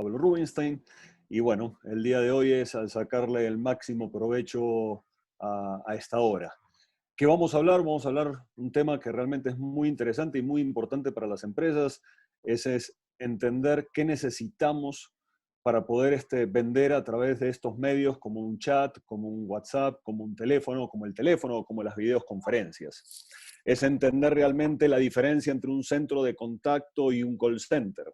Pablo Rubinstein. Y bueno, el día de hoy es al sacarle el máximo provecho a esta hora. ¿Qué vamos a hablar? Vamos a hablar de un tema que realmente es muy interesante y muy importante para las empresas. Ese es entender qué necesitamos para poder vender a través de estos medios como un chat, como un WhatsApp, como un teléfono, como el teléfono, como las videoconferencias. Es entender realmente la diferencia entre un centro de contacto y un call center.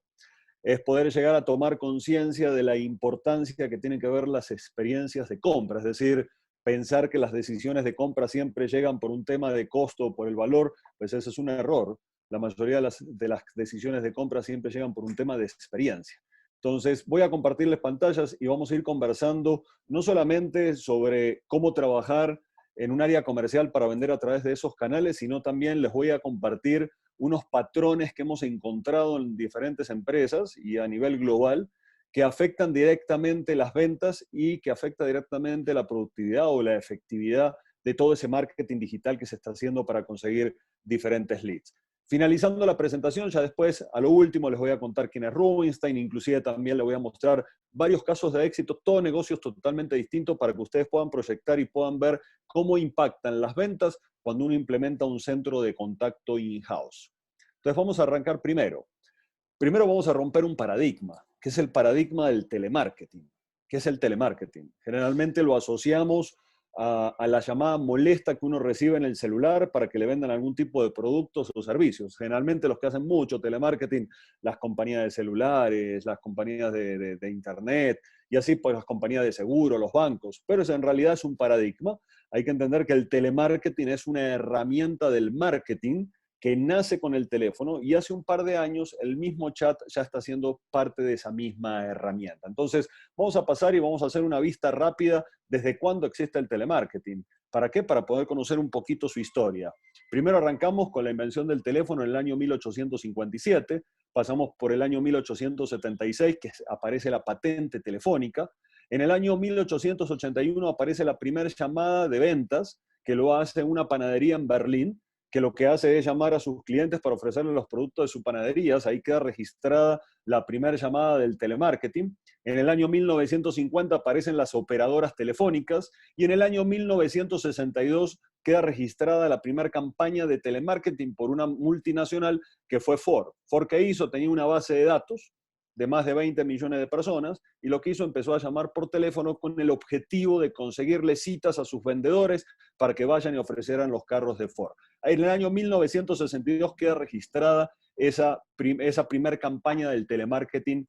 Es poder llegar a tomar conciencia de la importancia que tienen que ver las experiencias de compra, es decir, pensar que las decisiones de compra siempre llegan por un tema de costo o por el valor, pues ese es un error. La mayoría de las decisiones de compra siempre llegan por un tema de experiencia. Entonces, voy a compartirles pantallas y vamos a ir conversando no solamente sobre cómo trabajar en un área comercial para vender a través de esos canales, sino también les voy a compartir unos patrones que hemos encontrado en diferentes empresas y a nivel global que afectan directamente las ventas y que afecta directamente la productividad o la efectividad de todo ese marketing digital que se está haciendo para conseguir diferentes leads. Finalizando la presentación, ya después, a lo último, les voy a contar quién es Rubinstein, inclusive también les voy a mostrar varios casos de éxito, todos negocios totalmente distintos para que ustedes puedan proyectar y puedan ver cómo impactan las ventas cuando uno implementa un centro de contacto in-house. Entonces vamos a arrancar primero. Primero vamos a romper un paradigma, que es el paradigma del telemarketing. ¿Qué es el telemarketing? Generalmente lo asociamos a la llamada molesta que uno recibe en el celular para que le vendan algún tipo de productos o servicios. Generalmente los que hacen mucho telemarketing, las compañías de celulares, las compañías de internet, y así pues las compañías de seguro, los bancos. Pero eso en realidad es un paradigma. Hay que entender que el telemarketing es una herramienta del marketing que nace con el teléfono y hace un par de años el mismo chat ya está siendo parte de esa misma herramienta. Entonces, vamos a pasar y vamos a hacer una vista rápida desde cuándo existe el telemarketing. ¿Para qué? Para poder conocer un poquito su historia. Primero arrancamos con la invención del teléfono en el año 1857, pasamos por el año 1876, que aparece la patente telefónica. En el año 1881 aparece la primera llamada de ventas, que lo hace una panadería en Berlín, que lo que hace es llamar a sus clientes para ofrecerles los productos de su panadería. Ahí queda registrada la primera llamada del telemarketing. En el año 1950 aparecen las operadoras telefónicas y en el año 1962 queda registrada la primera campaña de telemarketing por una multinacional que fue Ford. Ford, ¿qué hizo? Tenía una base de datos de más de 20 millones de personas y lo que hizo empezó a llamar por teléfono con el objetivo de conseguirle citas a sus vendedores para que vayan y ofrecieran los carros de Ford. En el año 1962 queda registrada esa primera campaña del telemarketing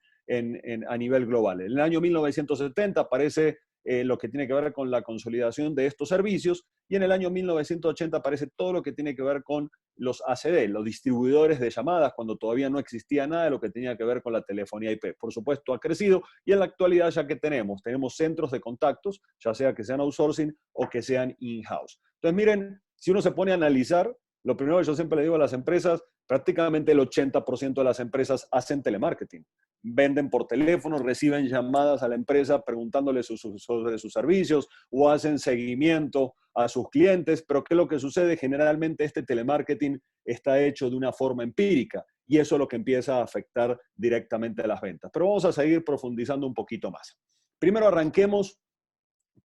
a nivel global. En el año 1970 aparece lo que tiene que ver con la consolidación de estos servicios y en el año 1980 aparece todo lo que tiene que ver con los ACD, los distribuidores de llamadas, cuando todavía no existía nada de lo que tenía que ver con la telefonía IP. Por supuesto, ha crecido y en la actualidad ya que tenemos centros de contactos, ya sea que sean outsourcing o que sean in-house. Entonces, miren, si uno se pone a analizar, lo primero que yo siempre le digo a las empresas, prácticamente el 80% de las empresas hacen telemarketing. Venden por teléfono, reciben llamadas a la empresa preguntándoles sobre sus servicios o hacen seguimiento a sus clientes, pero ¿qué es lo que sucede? Generalmente este telemarketing está hecho de una forma empírica y eso es lo que empieza a afectar directamente a las ventas. Pero vamos a seguir profundizando un poquito más. Primero arranquemos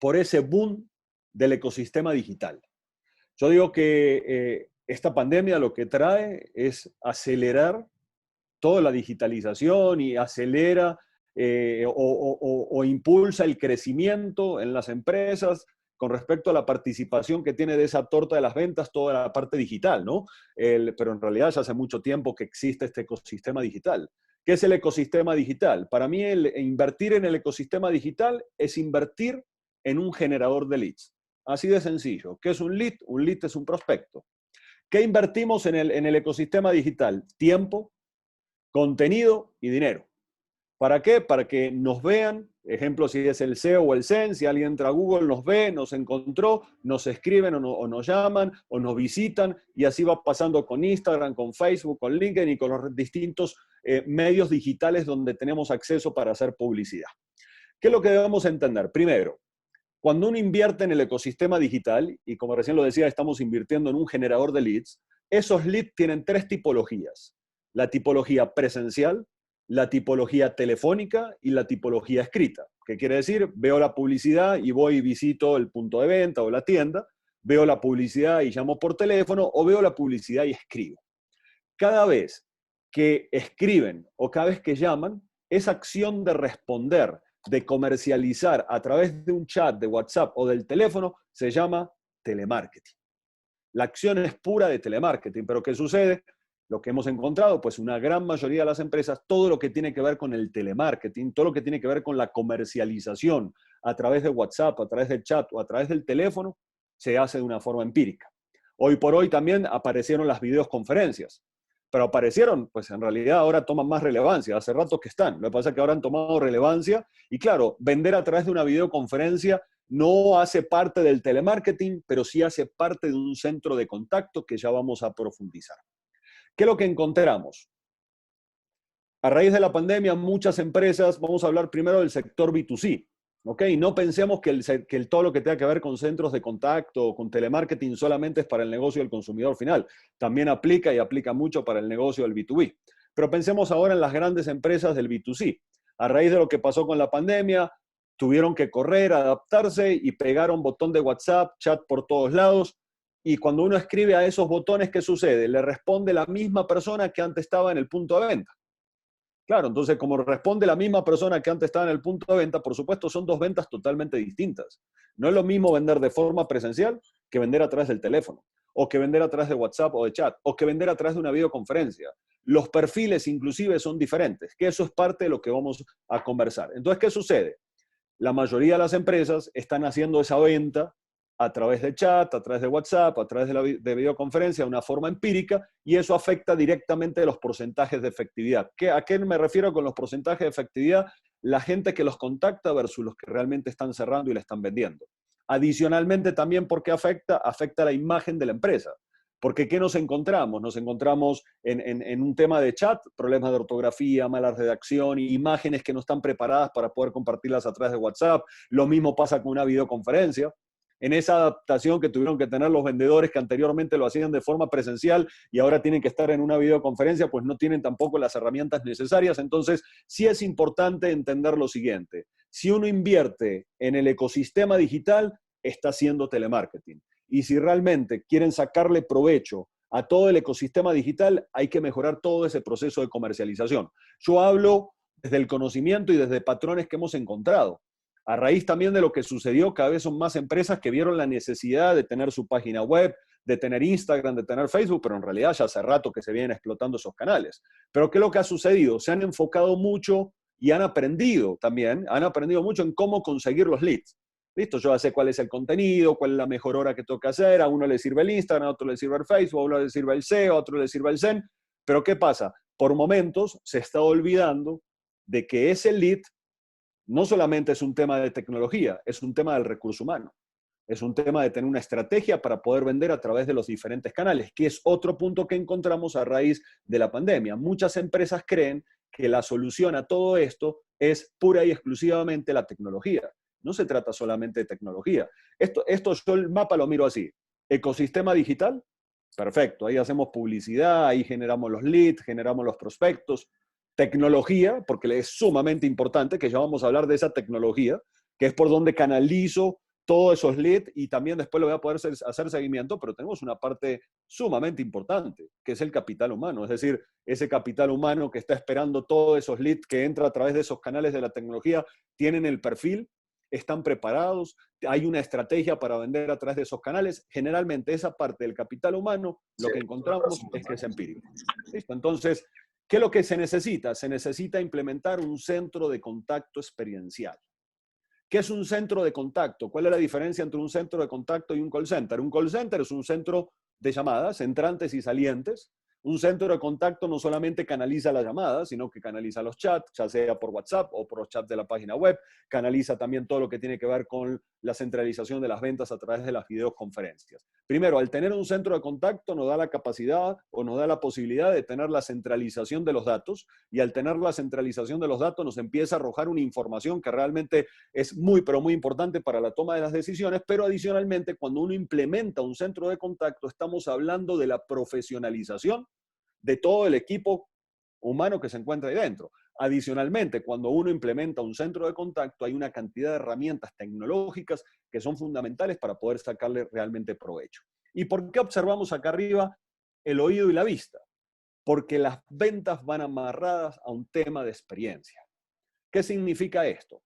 por ese boom del ecosistema digital. Yo digo que esta pandemia lo que trae es acelerar toda la digitalización y acelera o impulsa el crecimiento en las empresas con respecto a la participación que tiene de esa torta de las ventas, toda la parte digital, ¿no? Pero en realidad ya hace mucho tiempo que existe este ecosistema digital. ¿Qué es el ecosistema digital? Para mí, invertir en el ecosistema digital es invertir en un generador de leads. Así de sencillo. ¿Qué es un lead? Un lead es un prospecto. ¿Qué invertimos en el ecosistema digital? Tiempo, contenido y dinero. ¿Para qué? Para que nos vean, ejemplo, si es el SEO o el SEM, si alguien entra a Google, nos ve, nos encontró, nos escriben o nos llaman o nos visitan y así va pasando con Instagram, con Facebook, con LinkedIn y con los distintos medios digitales donde tenemos acceso para hacer publicidad. ¿Qué es lo que debemos entender? Primero, cuando uno invierte en el ecosistema digital, y como recién lo decía, estamos invirtiendo en un generador de leads, esos leads tienen tres tipologías. La tipología presencial, la tipología telefónica y la tipología escrita. ¿Qué quiere decir? Veo la publicidad y voy y visito el punto de venta o la tienda, veo la publicidad y llamo por teléfono, o veo la publicidad y escribo. Cada vez que escriben o cada vez que llaman, esa acción de responder, de comercializar a través de un chat, de WhatsApp o del teléfono, se llama telemarketing. La acción es pura de telemarketing, pero ¿qué sucede? Lo que hemos encontrado, pues una gran mayoría de las empresas, todo lo que tiene que ver con el telemarketing, todo lo que tiene que ver con la comercialización a través de WhatsApp, a través del chat o a través del teléfono, se hace de una forma empírica. Hoy por hoy también aparecieron las videoconferencias, pero aparecieron, pues en realidad ahora toman más relevancia, hace rato que están. Lo que pasa es que ahora han tomado relevancia y claro, vender a través de una videoconferencia no hace parte del telemarketing, pero sí hace parte de un centro de contacto que ya vamos a profundizar. ¿Qué es lo que encontramos? A raíz de la pandemia, muchas empresas, vamos a hablar primero del sector B2C, ¿ok? No pensemos que todo lo que tenga que ver con centros de contacto o con telemarketing solamente es para el negocio del consumidor final. También aplica y aplica mucho para el negocio del B2B. Pero pensemos ahora en las grandes empresas del B2C. A raíz de lo que pasó con la pandemia, tuvieron que correr, adaptarse y pegaron botón de WhatsApp, chat por todos lados. Y cuando uno escribe a esos botones, ¿qué sucede? Le responde la misma persona que antes estaba en el punto de venta. Claro, entonces como responde la misma persona que antes estaba en el punto de venta, por supuesto son dos ventas totalmente distintas. No es lo mismo vender de forma presencial que vender a través del teléfono, o que vender a través de WhatsApp o de chat, o que vender a través de una videoconferencia. Los perfiles inclusive son diferentes, que eso es parte de lo que vamos a conversar. Entonces, ¿qué sucede? La mayoría de las empresas están haciendo esa venta a través de chat, a través de WhatsApp, a través de videoconferencia, de una forma empírica, y eso afecta directamente los porcentajes de efectividad. ¿A qué me refiero con los porcentajes de efectividad? La gente que los contacta versus los que realmente están cerrando y le están vendiendo. Adicionalmente también, ¿por qué afecta? Afecta la imagen de la empresa. Porque ¿qué nos encontramos? Nos encontramos en un tema de chat, problemas de ortografía, mala redacción, imágenes que no están preparadas para poder compartirlas a través de WhatsApp. Lo mismo pasa con una videoconferencia. En esa adaptación que tuvieron que tener los vendedores que anteriormente lo hacían de forma presencial y ahora tienen que estar en una videoconferencia, pues no tienen tampoco las herramientas necesarias. Entonces, sí es importante entender lo siguiente. Si uno invierte en el ecosistema digital, está haciendo telemarketing. Y si realmente quieren sacarle provecho a todo el ecosistema digital, hay que mejorar todo ese proceso de comercialización. Yo hablo desde el conocimiento y desde patrones que hemos encontrado. A raíz también de lo que sucedió, cada vez son más empresas que vieron la necesidad de tener su página web, de tener Instagram, de tener Facebook, pero en realidad ya hace rato que se vienen explotando esos canales. Pero ¿qué es lo que ha sucedido? Se han enfocado mucho y han aprendido también, han aprendido mucho en cómo conseguir los leads. Listo, yo ya sé cuál es el contenido, cuál es la mejor hora que tengo que hacer, a uno le sirve el Instagram, a otro le sirve el Facebook, a uno le sirve el SEO, a otro le sirve el Zen. Pero ¿qué pasa? Por momentos se está olvidando de que ese lead no solamente es un tema de tecnología, es un tema del recurso humano. Es un tema de tener una estrategia para poder vender a través de los diferentes canales, que es otro punto que encontramos a raíz de la pandemia. Muchas empresas creen que la solución a todo esto es pura y exclusivamente la tecnología. No se trata solamente de tecnología. Esto yo el mapa lo miro así. Ecosistema digital, perfecto. Ahí hacemos publicidad, ahí generamos los leads, generamos los prospectos. Tecnología, porque es sumamente importante, que ya vamos a hablar de esa tecnología, que es por donde canalizo todos esos leads y también después lo voy a poder hacer seguimiento, pero tenemos una parte sumamente importante, que es el capital humano, es decir, ese capital humano que está esperando todos esos leads que entra a través de esos canales de la tecnología, tienen el perfil, están preparados, hay una estrategia para vender a través de esos canales. Generalmente esa parte del capital humano, lo que encontramos es que es empírico. ¿Listo? Entonces, ¿qué es lo que se necesita? Se necesita implementar un centro de contacto experiencial. ¿Qué es un centro de contacto? ¿Cuál es la diferencia entre un centro de contacto y un call center? Un call center es un centro de llamadas, entrantes y salientes. Un centro de contacto no solamente canaliza las llamadas, sino que canaliza los chats, ya sea por WhatsApp o por los chats de la página web. Canaliza también todo lo que tiene que ver con la centralización de las ventas a través de las videoconferencias. Primero, al tener un centro de contacto nos da la capacidad o nos da la posibilidad de tener la centralización de los datos, y al tener la centralización de los datos nos empieza a arrojar una información que realmente es muy, pero muy importante para la toma de las decisiones. Pero adicionalmente, cuando uno implementa un centro de contacto, estamos hablando de la profesionalización de todo el equipo humano que se encuentra ahí dentro. Adicionalmente, cuando uno implementa un centro de contacto, hay una cantidad de herramientas tecnológicas que son fundamentales para poder sacarle realmente provecho. ¿Y por qué observamos acá arriba el oído y la vista? Porque las ventas van amarradas a un tema de experiencia. ¿Qué significa esto?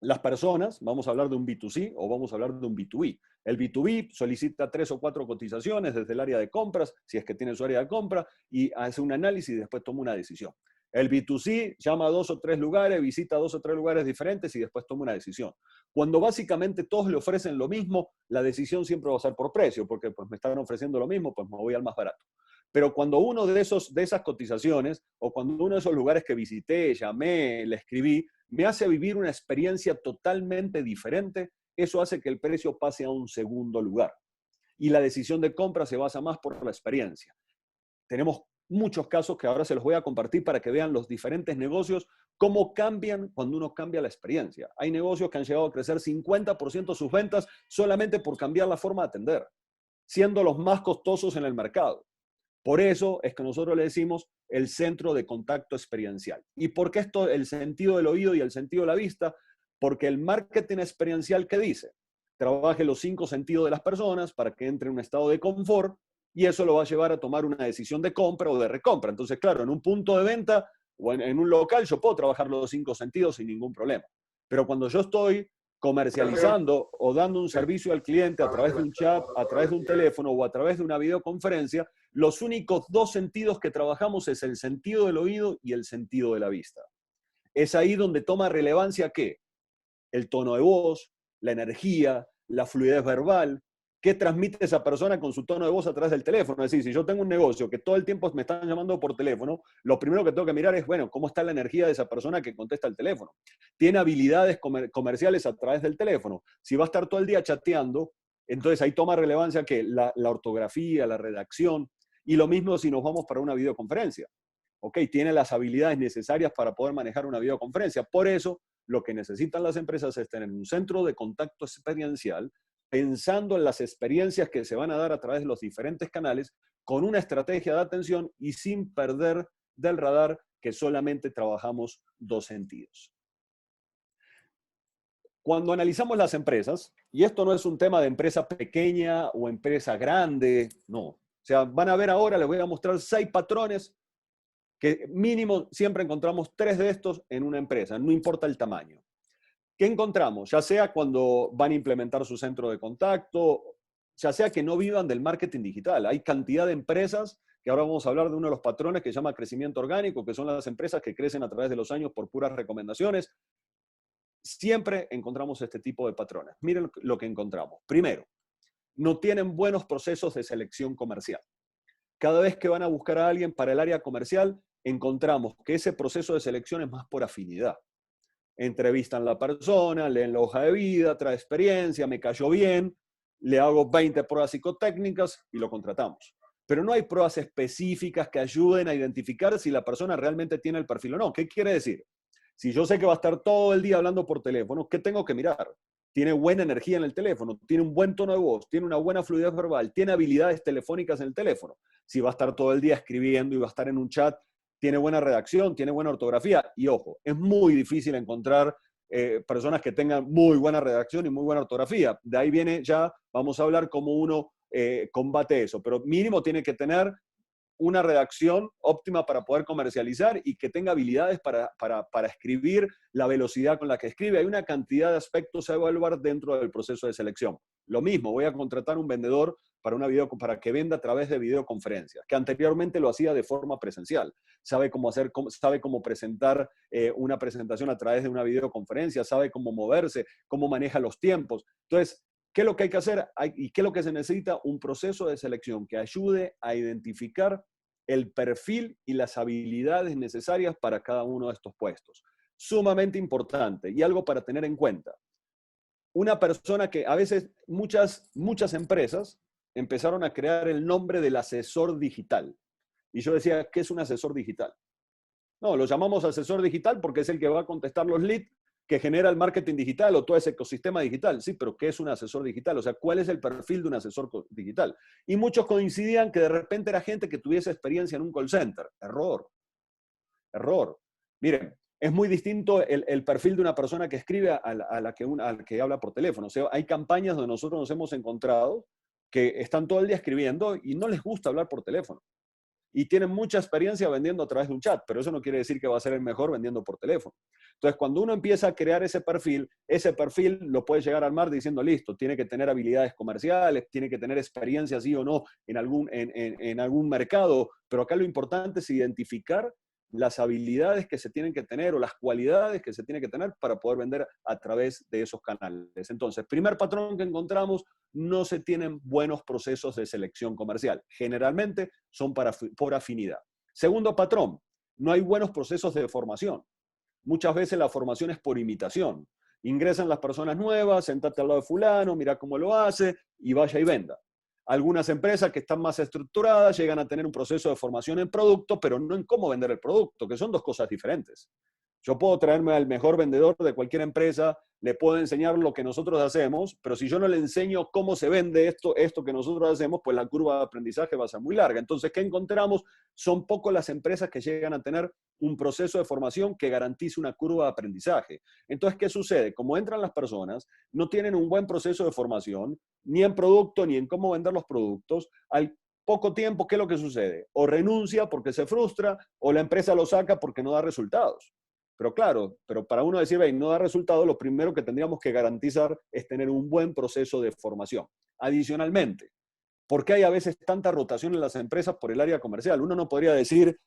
Las personas, vamos a hablar de un B2C o vamos a hablar de un B2B. El B2B solicita 3 o 4 cotizaciones desde el área de compras, si es que tiene su área de compra, y hace un análisis y después toma una decisión. El B2C llama a 2 o 3 lugares, visita 2 o 3 lugares diferentes y después toma una decisión. Cuando básicamente todos le ofrecen lo mismo, la decisión siempre va a ser por precio, porque pues me están ofreciendo lo mismo, pues me voy al más barato. Pero cuando uno de esas cotizaciones o cuando uno de esos lugares que visité, llamé, le escribí, me hace vivir una experiencia totalmente diferente, eso hace que el precio pase a un segundo lugar. Y la decisión de compra se basa más por la experiencia. Tenemos muchos casos que ahora se los voy a compartir para que vean los diferentes negocios, cómo cambian cuando uno cambia la experiencia. Hay negocios que han llegado a crecer 50% sus ventas solamente por cambiar la forma de atender, siendo los más costosos en el mercado. Por eso es que nosotros le decimos el centro de contacto experiencial. ¿Y por qué esto, el sentido del oído y el sentido de la vista? Porque el marketing experiencial, ¿qué dice? Trabaje los 5 sentidos de las personas para que entre en un estado de confort y eso lo va a llevar a tomar una decisión de compra o de recompra. Entonces, claro, en un punto de venta o en un local yo puedo trabajar los 5 sentidos sin ningún problema. Pero cuando yo estoy comercializando o dando un servicio al cliente a través de un chat, a través de un teléfono o a través de una videoconferencia, los únicos 2 sentidos que trabajamos es el sentido del oído y el sentido de la vista. Es ahí donde toma relevancia ¿qué? El tono de voz, la energía, la fluidez verbal, qué transmite esa persona con su tono de voz a través del teléfono. Es decir, si yo tengo un negocio que todo el tiempo me están llamando por teléfono, lo primero que tengo que mirar es, bueno, ¿cómo está la energía de esa persona que contesta el teléfono? ¿Tiene habilidades comerciales a través del teléfono? Si va a estar todo el día chateando, entonces ahí toma relevancia que la ortografía, la redacción, y lo mismo si nos vamos para una videoconferencia. ¿Ok? Tiene las habilidades necesarias para poder manejar una videoconferencia. Por eso, lo que necesitan las empresas es tener un centro de contacto experiencial, pensando en las experiencias que se van a dar a través de los diferentes canales, con una estrategia de atención y sin perder del radar que solamente trabajamos 2 sentidos. Cuando analizamos las empresas, y esto no es un tema de empresa pequeña o empresa grande, no. O sea, van a ver ahora, les voy a mostrar 6 patrones que mínimo siempre encontramos 3 de estos en una empresa, no importa el tamaño. ¿Qué encontramos? Ya sea cuando van a implementar su centro de contacto, ya sea que no vivan del marketing digital. Hay cantidad de empresas, que ahora vamos a hablar de uno de los patrones que se llama crecimiento orgánico, que son las empresas que crecen a través de los años por puras recomendaciones. Siempre encontramos este tipo de patrones. Miren lo que encontramos. Primero, no tienen buenos procesos de selección comercial. Cada vez que van a buscar a alguien para el área comercial, encontramos que ese proceso de selección es más por afinidad. Entrevistan a la persona, leen la hoja de vida, trae experiencia, me cayó bien, le hago 20 pruebas psicotécnicas y lo contratamos. Pero no hay pruebas específicas que ayuden a identificar si la persona realmente tiene el perfil o no. ¿Qué quiere decir? Si yo sé que va a estar todo el día hablando por teléfono, ¿qué tengo que mirar? Tiene buena energía en el teléfono, tiene un buen tono de voz, tiene una buena fluidez verbal, tiene habilidades telefónicas en el teléfono. Si va a estar todo el día escribiendo y va a estar en un chat, tiene buena redacción, tiene buena ortografía. Y ojo, es muy difícil encontrar personas que tengan muy buena redacción y muy buena ortografía. De ahí viene ya, vamos a hablar cómo uno combate eso, pero mínimo tiene que tener una redacción óptima para poder comercializar y que tenga habilidades para escribir, la velocidad con la que escribe. Hay una cantidad de aspectos a evaluar dentro del proceso de selección. Lo mismo, voy a contratar un vendedor para que venda a través de videoconferencias, que anteriormente lo hacía de forma presencial. Sabe cómo presentar una presentación a través de una videoconferencia, sabe cómo moverse, cómo maneja los tiempos. Entonces, ¿qué es lo que hay que hacer? ¿Y qué es lo que se necesita? Un proceso de selección que ayude a identificar el perfil y las habilidades necesarias para cada uno de estos puestos. Sumamente importante y algo para tener en cuenta. Una persona que a veces muchas empresas empezaron a crear el nombre del asesor digital. Y yo decía, ¿qué es un asesor digital? No, lo llamamos asesor digital porque es el que va a contestar los leads que genera el marketing digital o todo ese ecosistema digital. Sí, pero ¿qué es un asesor digital? O sea, ¿cuál es el perfil de un asesor digital? Y muchos coincidían que de repente era gente que tuviese experiencia en un call center. Error. Error. Miren, es muy distinto el perfil de una persona que escribe al que habla por teléfono. O sea, hay campañas donde nosotros nos hemos encontrado que están todo el día escribiendo y no les gusta hablar por teléfono. Y tienen mucha experiencia vendiendo a través de un chat, pero eso no quiere decir que va a ser el mejor vendiendo por teléfono. Entonces, cuando uno empieza a crear ese perfil lo puede llegar a armar diciendo, listo, tiene que tener habilidades comerciales, tiene que tener experiencia, sí o no, en algún mercado, pero acá lo importante es identificar las habilidades que se tienen que tener o las cualidades que se tienen que tener para poder vender a través de esos canales. Entonces, primer patrón que encontramos, no se tienen buenos procesos de selección comercial. Generalmente son por afinidad. Segundo patrón, no hay buenos procesos de formación. Muchas veces la formación es por imitación. Ingresan las personas nuevas, sentate al lado de fulano, mira cómo lo hace y vaya y venda. Algunas empresas que están más estructuradas llegan a tener un proceso de formación en producto, pero no en cómo vender el producto, que son dos cosas diferentes. Yo puedo traerme al mejor vendedor de cualquier empresa, le puedo enseñar lo que nosotros hacemos, pero si yo no le enseño cómo se vende esto que nosotros hacemos, pues la curva de aprendizaje va a ser muy larga. Entonces, ¿qué encontramos? Son pocas las empresas que llegan a tener un proceso de formación que garantice una curva de aprendizaje. Entonces, ¿qué sucede? Como entran las personas, no tienen un buen proceso de formación, ni en producto, ni en cómo vender los productos. Al poco tiempo, ¿qué es lo que sucede? O renuncia porque se frustra, o la empresa lo saca porque no da resultados. Pero claro, pero para uno decir, no da resultado, lo primero que tendríamos que garantizar es tener un buen proceso de formación. Adicionalmente, ¿por qué hay a veces tanta rotación en las empresas por el área comercial? Uno no podría decir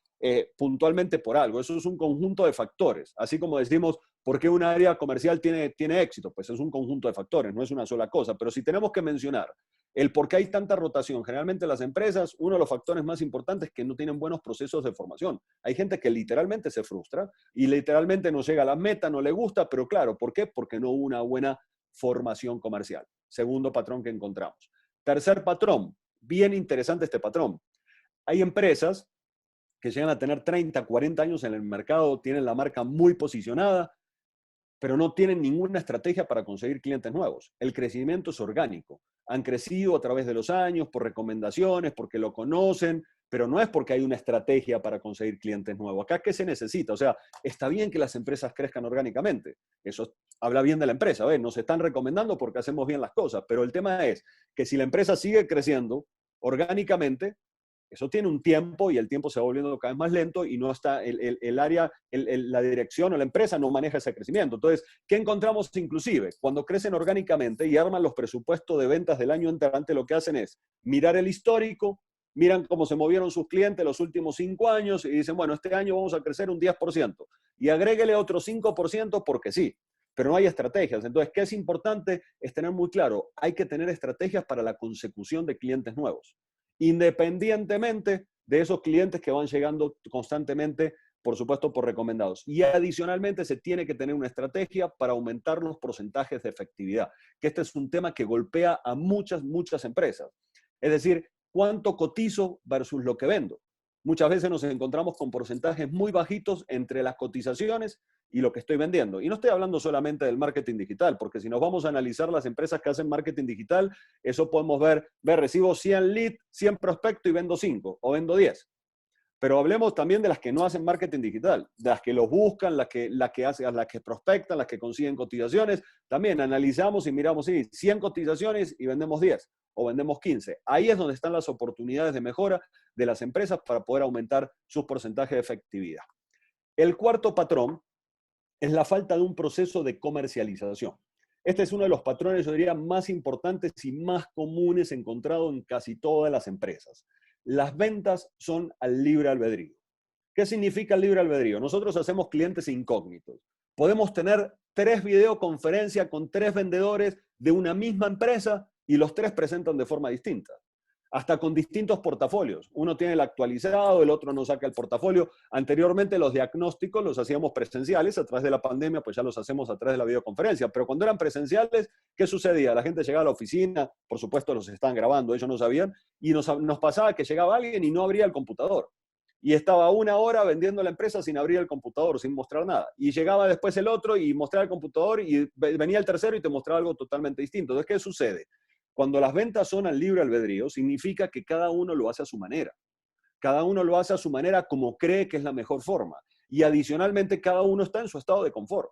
puntualmente por algo, eso es un conjunto de factores. Así como decimos, ¿por qué un área comercial tiene éxito? Pues es un conjunto de factores, no es una sola cosa. Pero si tenemos que mencionar el por qué hay tanta rotación, generalmente las empresas, uno de los factores más importantes es que no tienen buenos procesos de formación. Hay gente que literalmente se frustra y literalmente no llega a la meta, no le gusta, pero claro, ¿por qué? Porque no hubo una buena formación comercial. Segundo patrón que encontramos. Tercer patrón, bien interesante este patrón. Hay empresas que llegan a tener 30, 40 años en el mercado, tienen la marca muy posicionada, pero no tienen ninguna estrategia para conseguir clientes nuevos. El crecimiento es orgánico. Han crecido a través de los años por recomendaciones, porque lo conocen, pero no es porque hay una estrategia para conseguir clientes nuevos. Acá, ¿qué se necesita? O sea, está bien que las empresas crezcan orgánicamente. Eso habla bien de la empresa. ¿Ves? Nos están recomendando porque hacemos bien las cosas, pero el tema es que si la empresa sigue creciendo orgánicamente, eso tiene un tiempo y el tiempo se va volviendo cada vez más lento y no está el área, la dirección o la empresa no maneja ese crecimiento. Entonces, ¿qué encontramos inclusive? Cuando crecen orgánicamente y arman los presupuestos de ventas del año entrante, lo que hacen es mirar el histórico, miran cómo se movieron sus clientes los últimos 5 años y dicen, bueno, este año vamos a crecer un 10% y agréguele otro 5% porque sí, pero no hay estrategias. Entonces, ¿qué es importante? Es tener muy claro, hay que tener estrategias para la consecución de clientes nuevos, independientemente de esos clientes que van llegando constantemente, por supuesto, por recomendados. Y adicionalmente se tiene que tener una estrategia para aumentar los porcentajes de efectividad, que este es un tema que golpea a muchas, muchas empresas. Es decir, ¿cuánto cotizo versus lo que vendo? Muchas veces nos encontramos con porcentajes muy bajitos entre las cotizaciones y lo que estoy vendiendo. Y no estoy hablando solamente del marketing digital, porque si nos vamos a analizar las empresas que hacen marketing digital, eso podemos ver recibo 100 leads, 100 prospectos y vendo 5 o vendo 10. Pero hablemos también de las que no hacen marketing digital, de las que los buscan, las que prospectan, las que consiguen cotizaciones. También analizamos y miramos, sí, 100 cotizaciones y vendemos 10 o vendemos 15. Ahí es donde están las oportunidades de mejora de las empresas para poder aumentar sus porcentajes de efectividad. El cuarto patrón es la falta de un proceso de comercialización. Este es uno de los patrones, yo diría, más importantes y más comunes encontrados en casi todas las empresas. Las ventas son al libre albedrío. ¿Qué significa el libre albedrío? Nosotros hacemos clientes incógnitos. Podemos tener 3 videoconferencias con 3 vendedores de una misma empresa y los 3 presentan de forma distinta. Hasta con distintos portafolios. Uno tiene el actualizado, el otro no saca el portafolio. Anteriormente los diagnósticos los hacíamos presenciales, a través de la pandemia pues ya los hacemos a través de la videoconferencia, pero cuando eran presenciales, ¿qué sucedía? La gente llegaba a la oficina, por supuesto los estaban grabando, ellos no sabían, y nos pasaba que llegaba alguien y no abría el computador. Y estaba 1 hora vendiendo la empresa sin abrir el computador, sin mostrar nada. Y llegaba después el otro y mostraba el computador y venía el tercero y te mostraba algo totalmente distinto. Entonces, ¿qué sucede? Cuando las ventas son al libre albedrío, significa que cada uno lo hace a su manera. Cada uno lo hace a su manera como cree que es la mejor forma. Y adicionalmente, cada uno está en su estado de confort.